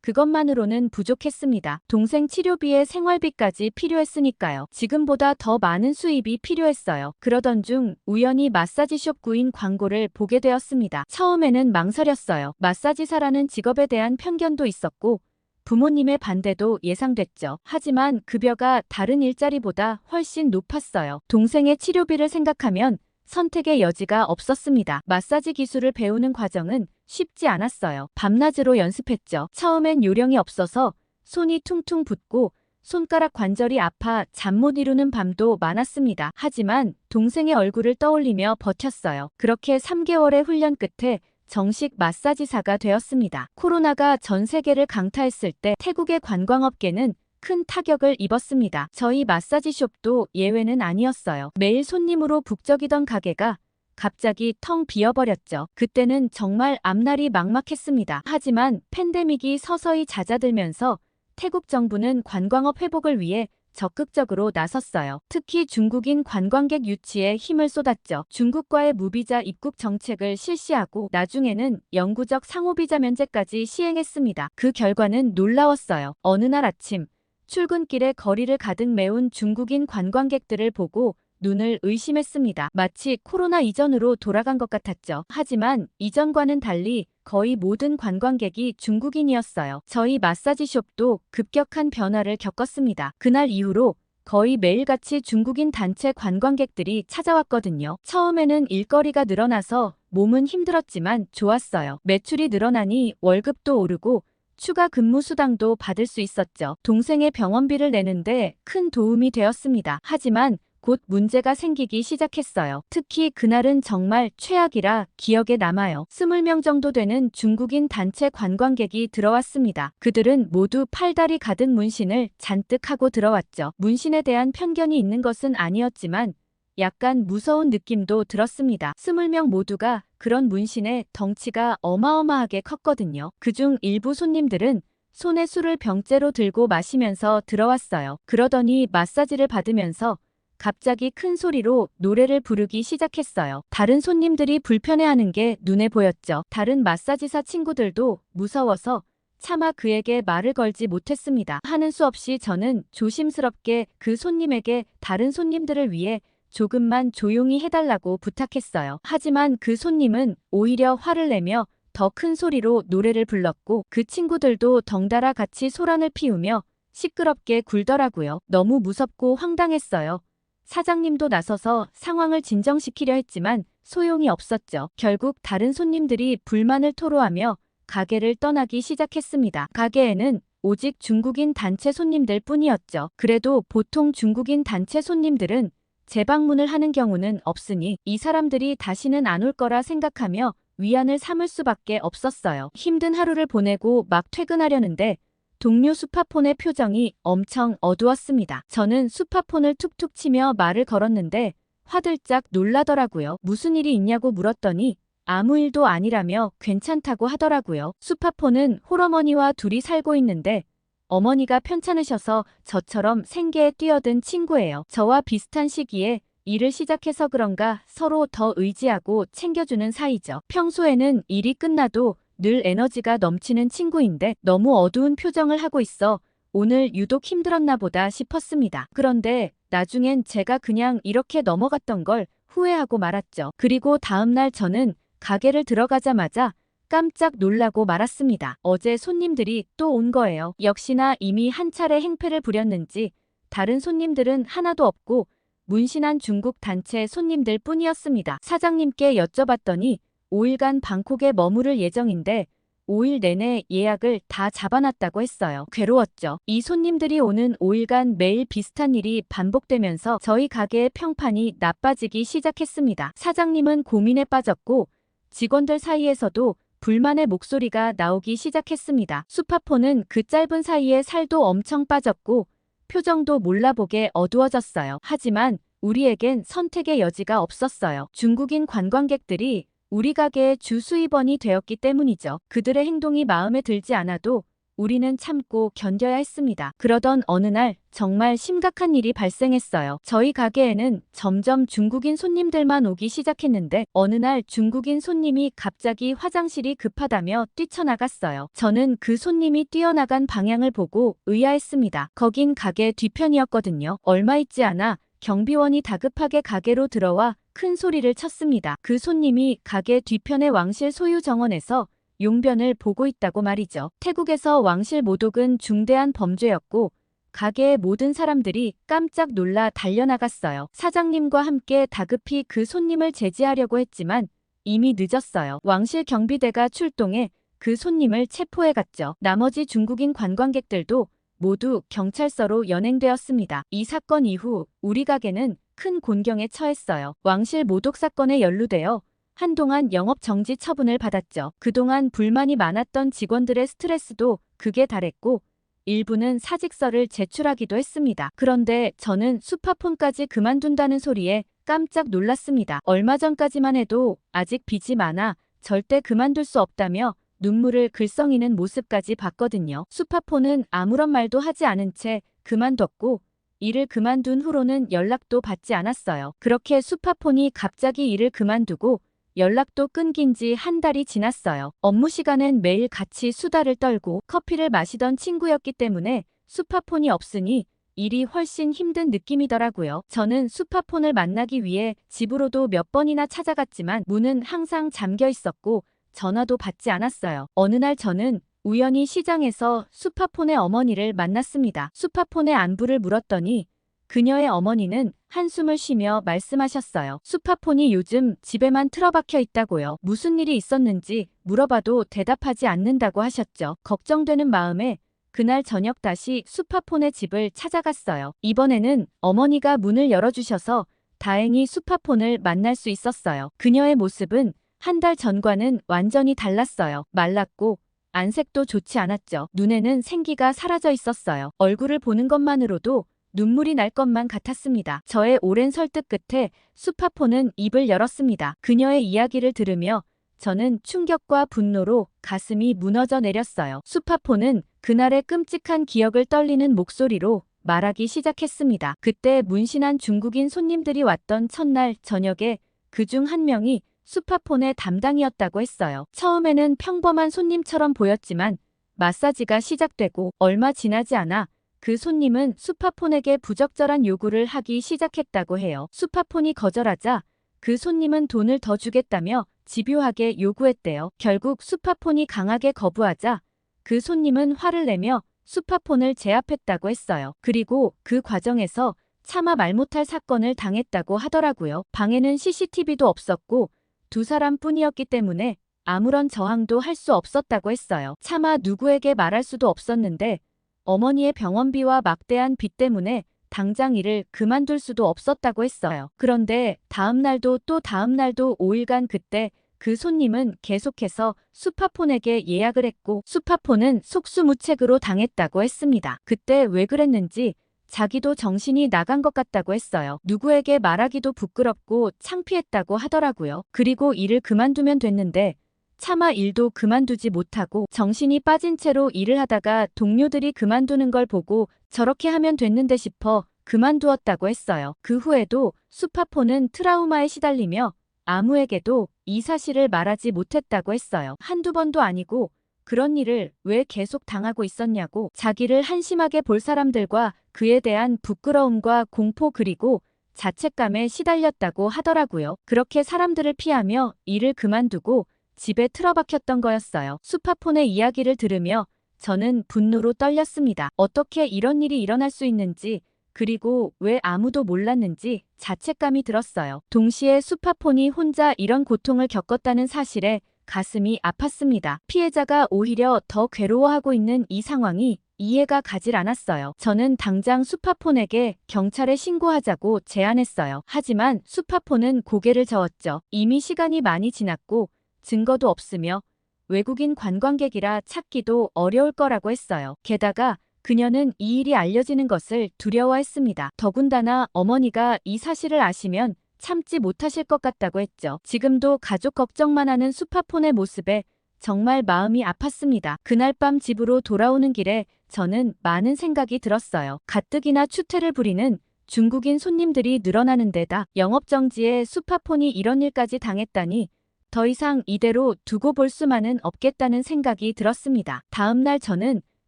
그것만으로는 부족했습니다. 동생 치료비에 생활비까지 필요했으니까요. 지금보다 더 많은 수입이 필요했어요. 그러던 중 우연히 마사지숍 구인 광고를 보게 되었습니다. 처음에는 망설였어요. 마사지사라는 직업에 대한 편견도 있었고 부모님의 반대도 예상됐죠. 하지만 급여가 다른 일자리보다 훨씬 높았어요. 동생의 치료비를 생각하면 선택의 여지가 없었습니다. 마사지 기술을 배우는 과정은 쉽지 않았어요. 밤낮으로 연습했죠. 처음엔 요령이 없어서 손이 퉁퉁 붓고 손가락 관절이 아파 잠 못 이루는 밤도 많았습니다. 하지만 동생의 얼굴을 떠올리며 버텼어요. 그렇게 3개월의 훈련 끝에 정식 마사지사가 되었습니다. 코로나가 전 세계를 강타했을 때 태국의 관광업계는 큰 타격을 입었습니다. 저희 마사지숍도 예외는 아니었어요. 매일 손님으로 북적이던 가게가 갑자기 텅 비어버렸죠. 그때는 정말 앞날이 막막했습니다. 하지만 팬데믹이 서서히 잦아들면서 태국 정부는 관광업 회복을 위해 적극적으로 나섰어요. 특히 중국인 관광객 유치에 힘을 쏟았죠. 중국과의 무비자 입국 정책을 실시하고 나중에는 영구적 상호비자 면제까지 시행했습니다. 그 결과는 놀라웠어요. 어느 날 아침 출근길에 거리를 가득 메운 중국인 관광객들을 보고 눈을 의심했습니다. 마치 코로나 이전으로 돌아간 것 같았죠. 하지만 이전과는 달리 거의 모든 관광객이 중국인이었어요. 저희 마사지숍도 급격한 변화를 겪었습니다. 그날 이후로 거의 매일같이 중국인 단체 관광객들이 찾아왔거든요. 처음에는 일거리가 늘어나서 몸은 힘들었지만 좋았어요. 매출이 늘어나니 월급도 오르고 추가 근무 수당도 받을 수 있었죠. 동생의 병원비를 내는데 큰 도움이 되었습니다. 하지만 곧 문제가 생기기 시작했어요. 특히 그날은 정말 최악이라 기억에 남아요. 20명 정도 되는 중국인 단체 관광객이 들어왔습니다. 그들은 모두 팔다리 가득 문신을 잔뜩 하고 들어왔죠. 문신에 대한 편견이 있는 것은 아니었지만 약간 무서운 느낌도 들었습니다. 20명 모두가 그런 문신에 덩치가 어마어마하게 컸거든요. 그중 일부 손님들은 손에 술을 병째로 들고 마시면서 들어왔어요. 그러더니 마사지를 받으면서 갑자기 큰 소리로 노래를 부르기 시작했어요. 다른 손님들이 불편해하는 게 눈에 보였죠. 다른 마사지사 친구들도 무서워서 차마 그에게 말을 걸지 못했습니다. 하는 수 없이 저는 조심스럽게 그 손님에게 다른 손님들을 위해 조금만 조용히 해달라고 부탁했어요. 하지만 그 손님은 오히려 화를 내며 더 큰 소리로 노래를 불렀고 그 친구들도 덩달아 같이 소란을 피우며 시끄럽게 굴더라고요. 너무 무섭고 황당했어요. 사장님도 나서서 상황을 진정시키려 했지만 소용이 없었죠. 결국 다른 손님들이 불만을 토로하며 가게를 떠나기 시작했습니다. 가게에는 오직 중국인 단체 손님들 뿐이었죠. 그래도 보통 중국인 단체 손님들은 재방문을 하는 경우는 없으니 이 사람들이 다시는 안 올 거라 생각하며 위안을 삼을 수밖에 없었어요. 힘든 하루를 보내고 막 퇴근하려는데 동료 수파폰의 표정이 엄청 어두웠습니다. 저는 수파폰을 툭툭 치며 말을 걸었는데 화들짝 놀라더라고요. 무슨 일이 있냐고 물었더니 아무 일도 아니라며 괜찮다고 하더라고요. 수파폰은 홀어머니와 둘이 살고 있는데 어머니가 편찮으셔서 저처럼 생계에 뛰어든 친구예요. 저와 비슷한 시기에 일을 시작해서 그런가 서로 더 의지하고 챙겨주는 사이죠. 평소에는 일이 끝나도 늘 에너지가 넘치는 친구인데 너무 어두운 표정을 하고 있어 오늘 유독 힘들었나 보다 싶었습니다. 그런데 나중엔 제가 그냥 이렇게 넘어갔던 걸 후회하고 말았죠. 그리고 다음날 저는 가게를 들어가자마자 깜짝 놀라고 말았습니다. 어제 손님들이 또 온 거예요. 역시나 이미 한 차례 행패를 부렸는지 다른 손님들은 하나도 없고 문신한 중국 단체 손님들 뿐이었습니다. 사장님께 여쭤봤더니 5일간 방콕에 머무를 예정인데 5일 내내 예약을 다 잡아놨다고 했어요. 괴로웠죠. 이 손님들이 오는 5일간 매일 비슷한 일이 반복되면서 저희 가게의 평판이 나빠지기 시작했습니다. 사장님은 고민에 빠졌고 직원들 사이에서도 불만의 목소리가 나오기 시작했습니다. 수파폰은 그 짧은 사이에 살도 엄청 빠졌고 표정도 몰라보게 어두워졌어요. 하지만 우리에겐 선택의 여지가 없었어요. 중국인 관광객들이 우리 가게의 주 수입원이 되었기 때문이죠. 그들의 행동이 마음에 들지 않아도 우리는 참고 견뎌야 했습니다. 그러던 어느 날 정말 심각한 일이 발생했어요. 저희 가게에는 점점 중국인 손님들만 오기 시작했는데 어느 날 중국인 손님이 갑자기 화장실이 급하다며 뛰쳐나갔어요. 저는 그 손님이 뛰어나간 방향을 보고 의아했습니다. 거긴 가게 뒤편이었거든요. 얼마 있지 않아 경비원이 다급하게 가게로 들어와 큰 소리를 쳤습니다. 그 손님이 가게 뒤편의 왕실 소유 정원에서 용변을 보고 있다고 말이죠. 태국에서 왕실 모독은 중대한 범죄였고 가게의 모든 사람들이 깜짝 놀라 달려나갔어요. 사장님과 함께 다급히 그 손님을 제지하려고 했지만 이미 늦었어요. 왕실 경비대가 출동해 그 손님을 체포해갔죠. 나머지 중국인 관광객들도 모두 경찰서로 연행되었습니다. 이 사건 이후 우리 가게는 큰 곤경에 처했어요. 왕실 모독 사건에 연루되어 한동안 영업 정지 처분을 받았죠. 그동안 불만이 많았던 직원들의 스트레스도 극에 달했고 일부는 사직서를 제출하기도 했습니다. 그런데 저는 수파폰까지 그만둔다는 소리에 깜짝 놀랐습니다. 얼마 전까지만 해도 아직 빚이 많아 절대 그만둘 수 없다며 눈물을 글썽이는 모습까지 봤거든요. 수파폰은 아무런 말도 하지 않은 채 그만뒀고 일을 그만둔 후로는 연락도 받지 않았어요. 그렇게 수파폰이 갑자기 일을 그만두고 연락도 끊긴 지 한 달이 지났어요. 업무 시간엔 매일 같이 수다를 떨고 커피를 마시던 친구였기 때문에 수파폰이 없으니 일이 훨씬 힘든 느낌이더라고요. 저는 수파폰을 만나기 위해 집으로도 몇 번이나 찾아갔지만 문은 항상 잠겨 있었고 전화도 받지 않았어요. 어느 날 저는 우연히 시장에서 수파폰의 어머니를 만났습니다. 수파폰의 안부를 물었더니 그녀의 어머니는 한숨을 쉬며 말씀하셨어요. 수파폰이 요즘 집에만 틀어박혀 있다고요. 무슨 일이 있었는지 물어봐도 대답하지 않는다고 하셨죠. 걱정되는 마음에 그날 저녁 다시 수파폰의 집을 찾아갔어요. 이번에는 어머니가 문을 열어주셔서 다행히 수파폰을 만날 수 있었어요. 그녀의 모습은 한 달 전과는 완전히 달랐어요. 말랐고 안색도 좋지 않았죠. 눈에는 생기가 사라져 있었어요. 얼굴을 보는 것만으로도 눈물이 날 것만 같았습니다. 저의 오랜 설득 끝에 수파폰은 입을 열었습니다. 그녀의 이야기를 들으며 저는 충격과 분노로 가슴이 무너져 내렸어요. 수파폰은 그날의 끔찍한 기억을 떨리는 목소리로 말하기 시작했습니다. 그때 문신한 중국인 손님들이 왔던 첫날 저녁에 그중 한 명이 수파폰의 담당이었다고 했어요. 처음에는 평범한 손님처럼 보였지만 마사지가 시작되고 얼마 지나지 않아 그 손님은 수파폰에게 부적절한 요구를 하기 시작했다고 해요. 수파폰이 거절하자 그 손님은 돈을 더 주겠다며 집요하게 요구했대요. 결국 수파폰이 강하게 거부하자 그 손님은 화를 내며 수파폰을 제압했다고 했어요. 그리고 그 과정에서 차마 말 못할 사건을 당했다고 하더라고요. 방에는 CCTV도 없었고 두 사람뿐이었기 때문에 아무런 저항도 할 수 없었다고 했어요. 차마 누구에게 말할 수도 없었는데 어머니의 병원비와 막대한 빚 때문에 당장 일을 그만둘 수도 없었다고 했어요. 그런데 다음 날도 또 다음 날도 5일간 그때 그 손님은 계속해서 수파폰에게 예약을 했고 수파폰은 속수무책으로 당했다고 했습니다. 그때 왜 그랬는지 자기도 정신이 나간 것 같다고 했어요. 누구에게 말하기도 부끄럽고 창피했다고 하더라고요. 그리고 일을 그만두면 됐는데 차마 일도 그만두지 못하고 정신이 빠진 채로 일을 하다가 동료들이 그만두는 걸 보고 저렇게 하면 됐는데 싶어 그만두었다고 했어요. 그 후에도 수파폰은 트라우마에 시달리며 아무에게도 이 사실을 말하지 못했다고 했어요. 한두 번도 아니고 그런 일을 왜 계속 당하고 있었냐고 자기를 한심하게 볼 사람들과 그에 대한 부끄러움과 공포 그리고 자책감에 시달렸다고 하더라고요. 그렇게 사람들을 피하며 일을 그만두고 집에 틀어박혔던 거였어요. 수파폰의 이야기를 들으며 저는 분노로 떨렸습니다. 어떻게 이런 일이 일어날 수 있는지 그리고 왜 아무도 몰랐는지 자책감이 들었어요. 동시에 수파폰이 혼자 이런 고통을 겪었다는 사실에 가슴이 아팠습니다. 피해자가 오히려 더 괴로워하고 있는 이 상황이 이해가 가질 않았어요. 저는 당장 수파폰에게 경찰에 신고하자고 제안했어요. 하지만 수파폰은 고개를 저었죠. 이미 시간이 많이 지났고 증거도 없으며 외국인 관광객이라 찾기도 어려울 거라고 했어요. 게다가 그녀는 이 일이 알려지는 것을 두려워했습니다. 더군다나 어머니가 이 사실을 아시면 참지 못하실 것 같다고 했죠. 지금도 가족 걱정만 하는 수파폰의 모습에 정말 마음이 아팠습니다. 그날 밤 집으로 돌아오는 길에 저는 많은 생각이 들었어요. 가뜩이나 추태를 부리는 중국인 손님들이 늘어나는 데다 영업정지에 수파폰이 이런 일까지 당했다니 더 이상 이대로 두고 볼 수만은 없겠다는 생각이 들었습니다. 다음 날 저는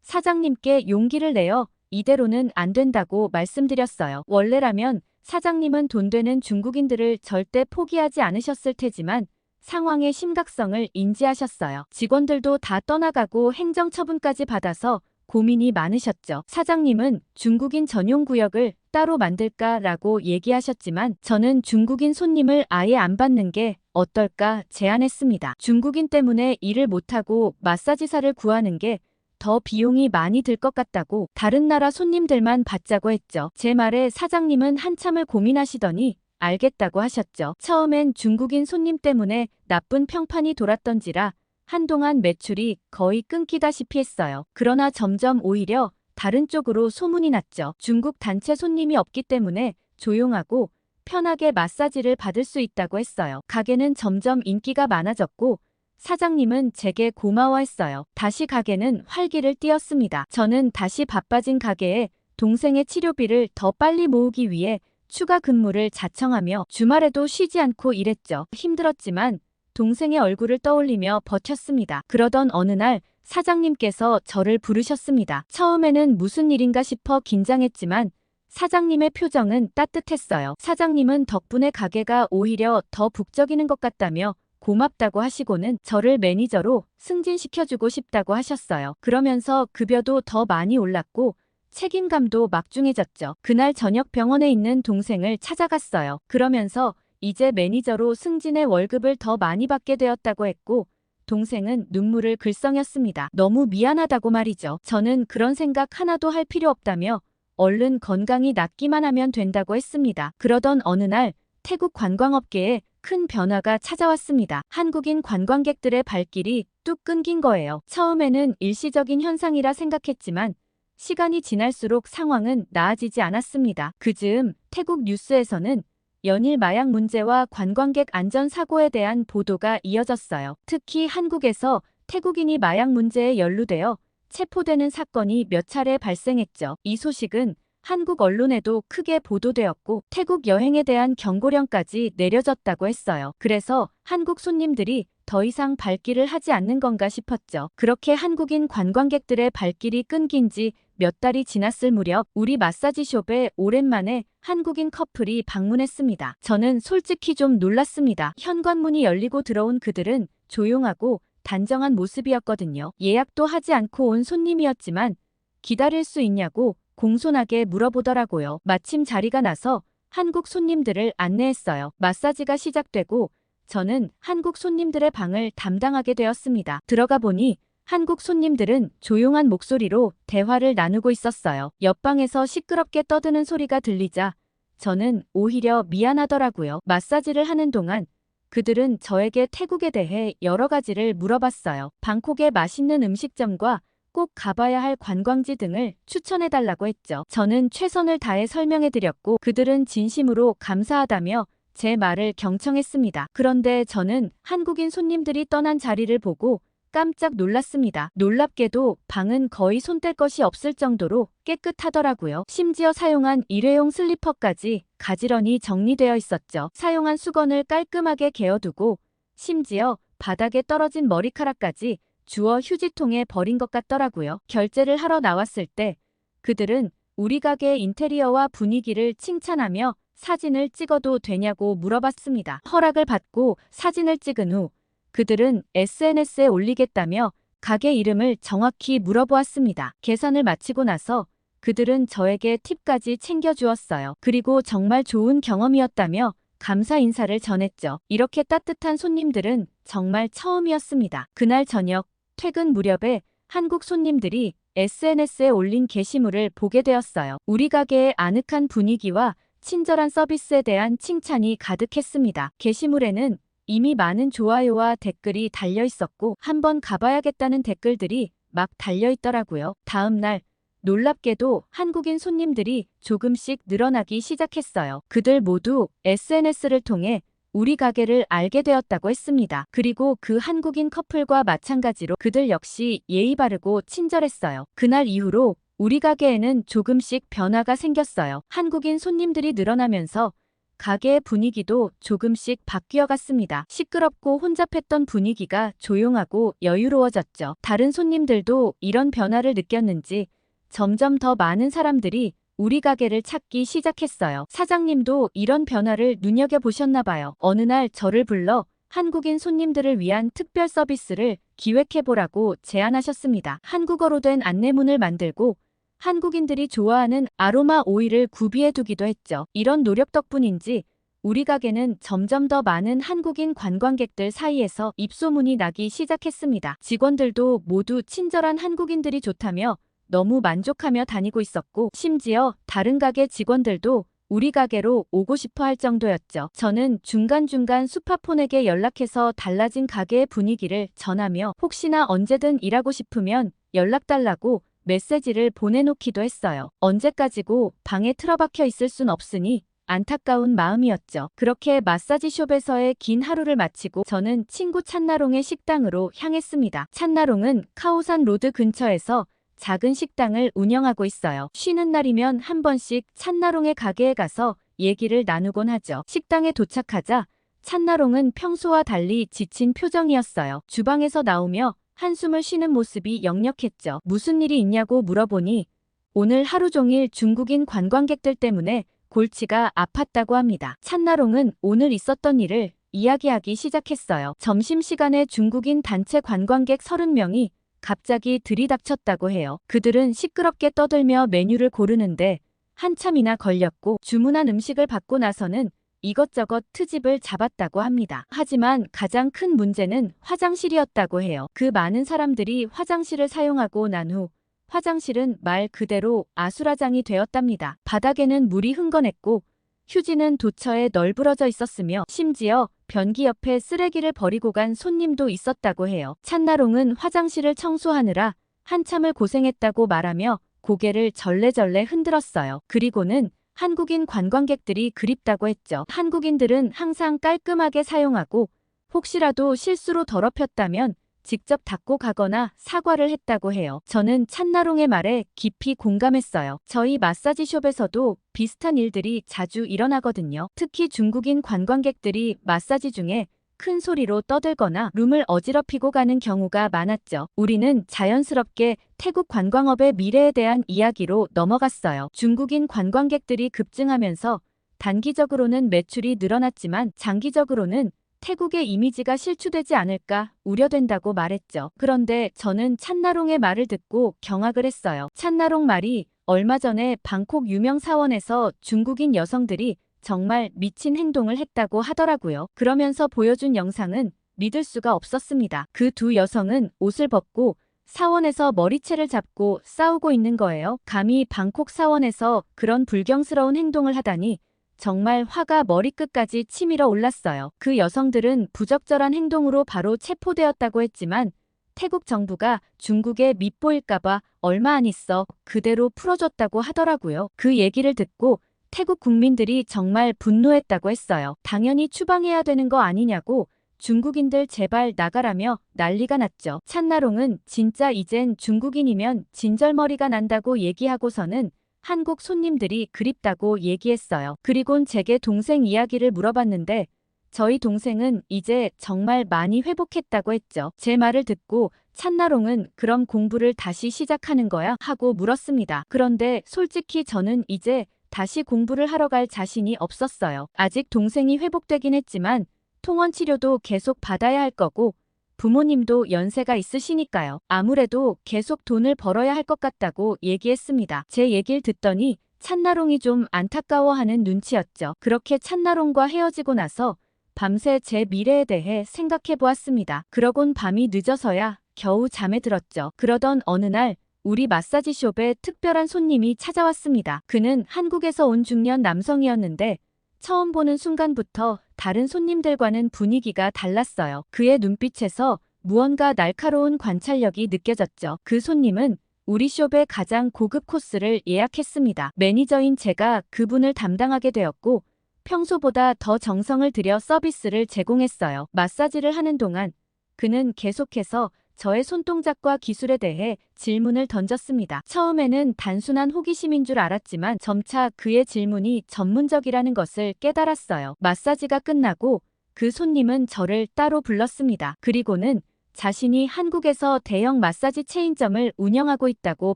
사장님께 용기를 내어 이대로는 안 된다고 말씀드렸어요. 원래라면 사장님은 돈 되는 중국인들을 절대 포기하지 않으셨을 테지만 상황의 심각성을 인지하셨어요. 직원들도 다 떠나가고 행정처분까지 받아서 고민이 많으셨죠. 사장님은 중국인 전용 구역을 따로 만들까라고 얘기하셨지만 저는 중국인 손님을 아예 안 받는 게 어떨까 제안했습니다. 중국인 때문에 일을 못하고 마사지사를 구하는 게 더 비용이 많이 들 것 같다고 다른 나라 손님들만 받자고 했죠. 제 말에 사장님은 한참을 고민하시더니 알겠다고 하셨죠. 처음엔 중국인 손님 때문에 나쁜 평판이 돌았던지라 한동안 매출이 거의 끊기다시피 했어요. 그러나 점점 오히려 다른 쪽으로 소문이 났죠. 중국 단체 손님이 없기 때문에 조용하고 편하게 마사지를 받을 수 있다고 했어요. 가게는 점점 인기가 많아졌고 사장님은 제게 고마워했어요. 다시 가게는 활기를 띠었습니다. 저는 다시 바빠진 가게에 동생의 치료비를 더 빨리 모으기 위해 추가 근무를 자청하며 주말에도 쉬지 않고 일했죠. 힘들었지만 동생의 얼굴을 떠올리며 버텼습니다. 그러던 어느 날 사장님께서 저를 부르셨습니다. 처음에는 무슨 일인가 싶어 긴장했지만 사장님의 표정은 따뜻했어요. 사장님은 덕분에 가게가 오히려 더 북적이는 것 같다며 고맙다고 하시고는 저를 매니저로 승진시켜주고 싶다고 하셨어요. 그러면서 급여도 더 많이 올랐고 책임감도 막중해졌죠. 그날 저녁 병원에 있는 동생을 찾아갔어요. 그러면서 이제 매니저로 승진해 월급을 더 많이 받게 되었다고 했고 동생은 눈물을 글썽였습니다. 너무 미안하다고 말이죠. 저는 그런 생각 하나도 할 필요 없다며 얼른 건강히 낫기만 하면 된다고 했습니다. 그러던 어느 날 태국 관광업계에 큰 변화가 찾아왔습니다. 한국인 관광객들의 발길이 뚝 끊긴 거예요. 처음에는 일시적인 현상이라 생각했지만 시간이 지날수록 상황은 나아지지 않았습니다. 그즈음 태국 뉴스에서는 연일 마약 문제와 관광객 안전 사고에 대한 보도가 이어졌어요. 특히 한국에서 태국인이 마약 문제에 연루되어 체포되는 사건이 몇 차례 발생했죠. 이 소식은 한국 언론에도 크게 보도되었고 태국 여행에 대한 경고령까지 내려졌다고 했어요. 그래서 한국 손님들이 더 이상 발길을 하지 않는 건가 싶었죠. 그렇게 한국인 관광객들의 발길이 끊긴 지 몇 달이 지났을 무렵 우리 마사지숍에 오랜만에 한국인 커플이 방문했습니다. 저는 솔직히 좀 놀랐습니다. 현관문이 열리고 들어온 그들은 조용하고 단정한 모습이었거든요. 예약도 하지 않고 온 손님이었지만 기다릴 수 있냐고 공손하게 물어보더라고요. 마침 자리가 나서 한국 손님들을 안내했어요. 마사지가 시작되고 저는 한국 손님들의 방을 담당하게 되었습니다. 들어가 보니 한국 손님들은 조용한 목소리로 대화를 나누고 있었어요. 옆방에서 시끄럽게 떠드는 소리가 들리자 저는 오히려 미안하더라고요. 마사지를 하는 동안 그들은 저에게 태국에 대해 여러 가지를 물어봤어요. 방콕의 맛있는 음식점과 꼭 가봐야 할 관광지 등을 추천해달라고 했죠. 저는 최선을 다해 설명해드렸고 그들은 진심으로 감사하다며 제 말을 경청했습니다. 그런데 저는 한국인 손님들이 떠난 자리를 보고 깜짝 놀랐습니다. 놀랍게도 방은 거의 손댈 것이 없을 정도로 깨끗하더라고요. 심지어 사용한 일회용 슬리퍼까지 가지런히 정리되어 있었죠. 사용한 수건을 깔끔하게 개어두고 심지어 바닥에 떨어진 머리카락까지 주워 휴지통에 버린 것 같더라고요. 결제를 하러 나왔을 때 그들은 우리 가게의 인테리어와 분위기를 칭찬하며 사진을 찍어도 되냐고 물어봤습니다. 허락을 받고 사진을 찍은 후 그들은 SNS에 올리겠다며 가게 이름을 정확히 물어보았습니다. 계산을 마치고 나서 그들은 저에게 팁까지 챙겨주었어요. 그리고 정말 좋은 경험이었다며 감사 인사를 전했죠. 이렇게 따뜻한 손님들은 정말 처음이었습니다. 그날 저녁 퇴근 무렵에 한국 손님들이 SNS에 올린 게시물을 보게 되었어요. 우리 가게의 아늑한 분위기와 친절한 서비스에 대한 칭찬이 가득했습니다. 게시물에는 이미 많은 좋아요와 댓글이 달려 있었고 한번 가봐야겠다는 댓글들이 막 달려 있더라고요. 다음 날 놀랍게도 한국인 손님들이 조금씩 늘어나기 시작했어요. 그들 모두 SNS를 통해 우리 가게를 알게 되었다고 했습니다. 그리고 그 한국인 커플과 마찬가지로 그들 역시 예의 바르고 친절했어요. 그날 이후로 우리 가게에는 조금씩 변화가 생겼어요. 한국인 손님들이 늘어나면서 가게의 분위기도 조금씩 바뀌어 갔습니다. 시끄럽고 혼잡했던 분위기가 조용하고 여유로워졌죠. 다른 손님들도 이런 변화를 느꼈는지 점점 더 많은 사람들이 우리 가게를 찾기 시작했어요. 사장님도 이런 변화를 눈여겨보셨나 봐요. 어느 날 저를 불러 한국인 손님들을 위한 특별 서비스를 기획해보라고 제안하셨습니다. 한국어로 된 안내문을 만들고 한국인들이 좋아하는 아로마 오일을 구비해두기도 했죠. 이런 노력 덕분인지 우리 가게는 점점 더 많은 한국인 관광객들 사이에서 입소문이 나기 시작했습니다. 직원들도 모두 친절한 한국인들이 좋다며 너무 만족하며 다니고 있었고, 심지어 다른 가게 직원들도 우리 가게로 오고 싶어 할 정도였죠. 저는 중간중간 수파폰에게 연락해서 달라진 가게의 분위기를 전하며 혹시나 언제든 일하고 싶으면 연락달라고 메시지를 보내놓기도 했어요. 언제까지고 방에 틀어박혀 있을 순 없으니 안타까운 마음이었죠. 그렇게 마사지숍에서의 긴 하루를 마치고 저는 친구 찬나롱의 식당으로 향했습니다. 찬나롱은 카오산 로드 근처에서 작은 식당을 운영하고 있어요. 쉬는 날이면 한 번씩 찬나롱의 가게에 가서 얘기를 나누곤 하죠. 식당에 도착하자 찬나롱은 평소와 달리 지친 표정이었어요. 주방에서 나오며 한숨을 쉬는 모습이 역력했죠. 무슨 일이 있냐고 물어보니 오늘 하루 종일 중국인 관광객들 때문에 골치가 아팠다고 합니다. 찬나롱은 오늘 있었던 일을 이야기하기 시작했어요. 점심시간에 중국인 단체 관광객 30명이 갑자기 들이닥쳤다고 해요. 그들은 시끄럽게 떠들며 메뉴를 고르는데 한참이나 걸렸고 주문한 음식을 받고 나서는 이것저것 트집을 잡았다고 합니다. 하지만 가장 큰 문제는 화장실이었다고 해요. 그 많은 사람들이 화장실을 사용하고 난 후 화장실은 말 그대로 아수라장이 되었답니다. 바닥에는 물이 흥건했고 휴지는 도처에 널브러져 있었으며 심지어 변기 옆에 쓰레기를 버리고 간 손님도 있었다고 해요. 찬나롱은 화장실을 청소하느라 한참을 고생했다고 말하며 고개를 절레절레 흔들었어요. 그리고는 한국인 관광객들이 그립다고 했죠. 한국인들은 항상 깔끔하게 사용하고 혹시라도 실수로 더럽혔다면 직접 닦고 가거나 사과를 했다고 해요. 저는 찬나롱의 말에 깊이 공감했어요. 저희 마사지숍에서도 비슷한 일들이 자주 일어나거든요. 특히 중국인 관광객들이 마사지 중에 큰 소리로 떠들거나 룸을 어지럽히고 가는 경우가 많았죠. 우리는 자연스럽게 태국 관광업의 미래에 대한 이야기로 넘어갔어요. 중국인 관광객들이 급증하면서 단기적으로는 매출이 늘어났지만 장기적으로는 태국의 이미지가 실추되지 않을까 우려된다고 말했죠. 그런데 저는 찬나롱의 말을 듣고 경악을 했어요. 찬나롱 말이 얼마 전에 방콕 유명 사원에서 중국인 여성들이 정말 미친 행동을 했다고 하더라고요. 그러면서 보여준 영상은 믿을 수가 없었습니다. 그 두 여성은 옷을 벗고 사원에서 머리채를 잡고 싸우고 있는 거예요. 감히 방콕 사원에서 그런 불경스러운 행동을 하다니 정말 화가 머리끝까지 치밀어 올랐어요. 그 여성들은 부적절한 행동으로 바로 체포되었다고 했지만 태국 정부가 중국에 밉보일까봐 얼마 안 있어 그대로 풀어줬다고 하더라고요. 그 얘기를 듣고 태국 국민들이 정말 분노했다고 했어요. 당연히 추방해야 되는 거 아니냐고 중국인들 제발 나가라며 난리가 났죠. 찬나롱은 진짜 이젠 중국인이면 진절머리가 난다고 얘기하고서는 한국 손님들이 그립다고 얘기했어요. 그리곤 제게 동생 이야기를 물어봤는데 저희 동생은 이제 정말 많이 회복했다고 했죠. 제 말을 듣고 찬나롱은 그럼 공부를 다시 시작하는 거야? 하고 물었습니다. 그런데 솔직히 저는 이제 다시 공부를 하러 갈 자신이 없었어요. 아직 동생이 회복되긴 했지만 통원 치료도 계속 받아야 할 거고 부모님도 연세가 있으시니까요. 아무래도 계속 돈을 벌어야 할 것 같다고 얘기했습니다. 제 얘기를 듣더니 찬나롱이 좀 안타까워하는 눈치였죠. 그렇게 찬나롱과 헤어지고 나서 밤새 제 미래에 대해 생각해 보았습니다. 그러곤 밤이 늦어서야 겨우 잠에 들었죠. 그러던 어느 날 우리 마사지숍에 특별한 손님이 찾아왔습니다. 그는 한국에서 온 중년 남성이었는데 처음 보는 순간부터 다른 손님들과는 분위기가 달랐어요. 그의 눈빛에서 무언가 날카로운 관찰력이 느껴졌죠. 그 손님은 우리 숍의 가장 고급 코스를 예약했습니다. 매니저인 제가 그분을 담당하게 되었고 평소보다 더 정성을 들여 서비스를 제공했어요. 마사지를 하는 동안 그는 계속해서 저의 손동작과 기술에 대해 질문을 던졌습니다. 처음에는 단순한 호기심인 줄 알았지만 점차 그의 질문이 전문적이라는 것을 깨달았어요. 마사지가 끝나고 그 손님은 저를 따로 불렀습니다. 그리고는 자신이 한국에서 대형 마사지 체인점을 운영하고 있다고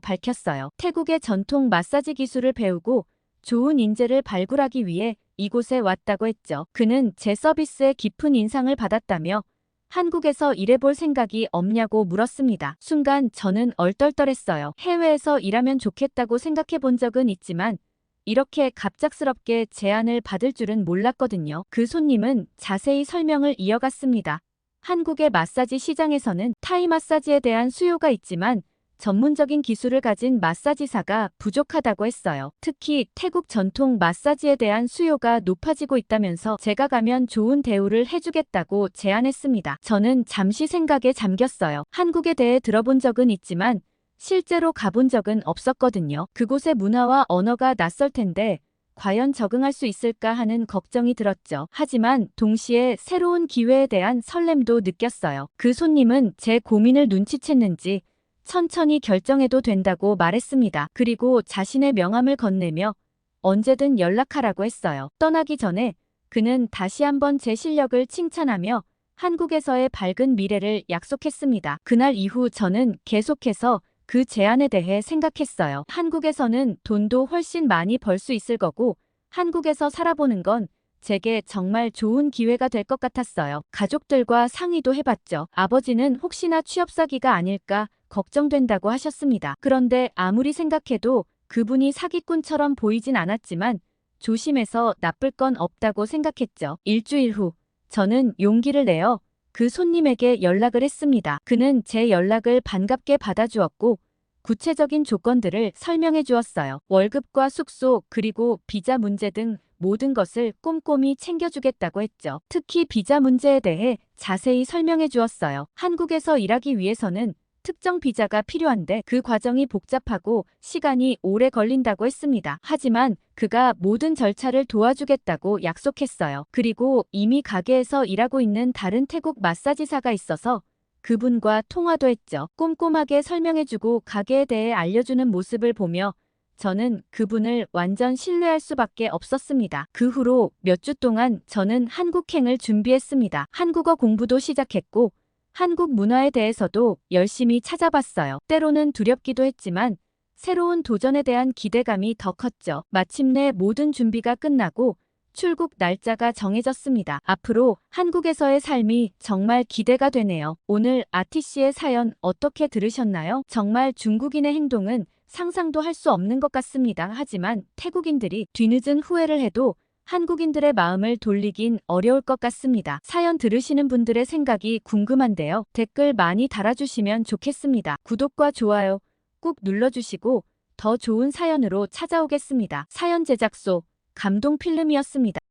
밝혔어요. 태국의 전통 마사지 기술을 배우고 좋은 인재를 발굴하기 위해 이곳에 왔다고 했죠. 그는 제 서비스에 깊은 인상을 받았다며 한국에서 일해볼 생각이 없냐고 물었습니다. 순간 저는 얼떨떨했어요. 해외에서 일하면 좋겠다고 생각해 본 적은 있지만 이렇게 갑작스럽게 제안을 받을 줄은 몰랐거든요. 그 손님은 자세히 설명을 이어갔습니다. 한국의 마사지 시장에서는 타이 마사지에 대한 수요가 있지만 전문적인 기술을 가진 마사지사가 부족하다고 했어요. 특히 태국 전통 마사지에 대한 수요가 높아지고 있다면서 제가 가면 좋은 대우를 해주겠다고 제안했습니다. 저는 잠시 생각에 잠겼어요. 한국에 대해 들어본 적은 있지만 실제로 가본 적은 없었거든요. 그곳의 문화와 언어가 낯설 텐데 과연 적응할 수 있을까 하는 걱정이 들었죠. 하지만 동시에 새로운 기회에 대한 설렘도 느꼈어요. 그 손님은 제 고민을 눈치챘는지 천천히 결정해도 된다고 말했습니다. 그리고 자신의 명함을 건네며 언제든 연락하라고 했어요. 떠나기 전에 그는 다시 한번 제 실력을 칭찬하며 한국에서의 밝은 미래를 약속했습니다. 그날 이후 저는 계속해서 그 제안에 대해 생각했어요. 한국에서는 돈도 훨씬 많이 벌 수 있을 거고 한국에서 살아보는 건 제게 정말 좋은 기회가 될 것 같았어요. 가족들과 상의도 해봤죠. 아버지는 혹시나 취업 사기가 아닐까 걱정된다고 하셨습니다. 그런데 아무리 생각해도 그분이 사기꾼처럼 보이진 않았지만 조심해서 나쁠 건 없다고 생각했죠. 일주일 후 저는 용기를 내어 그 손님에게 연락을 했습니다. 그는 제 연락을 반갑게 받아주었고 구체적인 조건들을 설명해 주었어요. 월급과 숙소 그리고 비자 문제 등 모든 것을 꼼꼼히 챙겨주겠다고 했죠. 특히 비자 문제에 대해 자세히 설명해 주었어요. 한국에서 일하기 위해서는 특정 비자가 필요한데 그 과정이 복잡하고 시간이 오래 걸린다고 했습니다. 하지만 그가 모든 절차를 도와주겠다고 약속했어요. 그리고 이미 가게에서 일하고 있는 다른 태국 마사지사가 있어서 그분과 통화도 했죠. 꼼꼼하게 설명해주고 가게에 대해 알려주는 모습을 보며 저는 그분을 완전 신뢰할 수밖에 없었습니다. 그 후로 몇 주 동안 저는 한국행을 준비했습니다. 한국어 공부도 시작했고 한국 문화에 대해서도 열심히 찾아봤어요. 때로는 두렵기도 했지만 새로운 도전에 대한 기대감이 더 컸죠. 마침내 모든 준비가 끝나고 출국 날짜가 정해졌습니다. 앞으로 한국에서의 삶이 정말 기대가 되네요. 오늘 아티 씨의 사연 어떻게 들으셨나요? 정말 중국인의 행동은 상상도 할 수 없는 것 같습니다. 하지만 태국인들이 뒤늦은 후회를 해도 한국인들의 마음을 돌리긴 어려울 것 같습니다. 사연 들으시는 분들의 생각이 궁금한데요. 댓글 많이 달아주시면 좋겠습니다. 구독과 좋아요 꾹 눌러주시고 더 좋은 사연으로 찾아오겠습니다. 사연 제작소 감동필름이었습니다.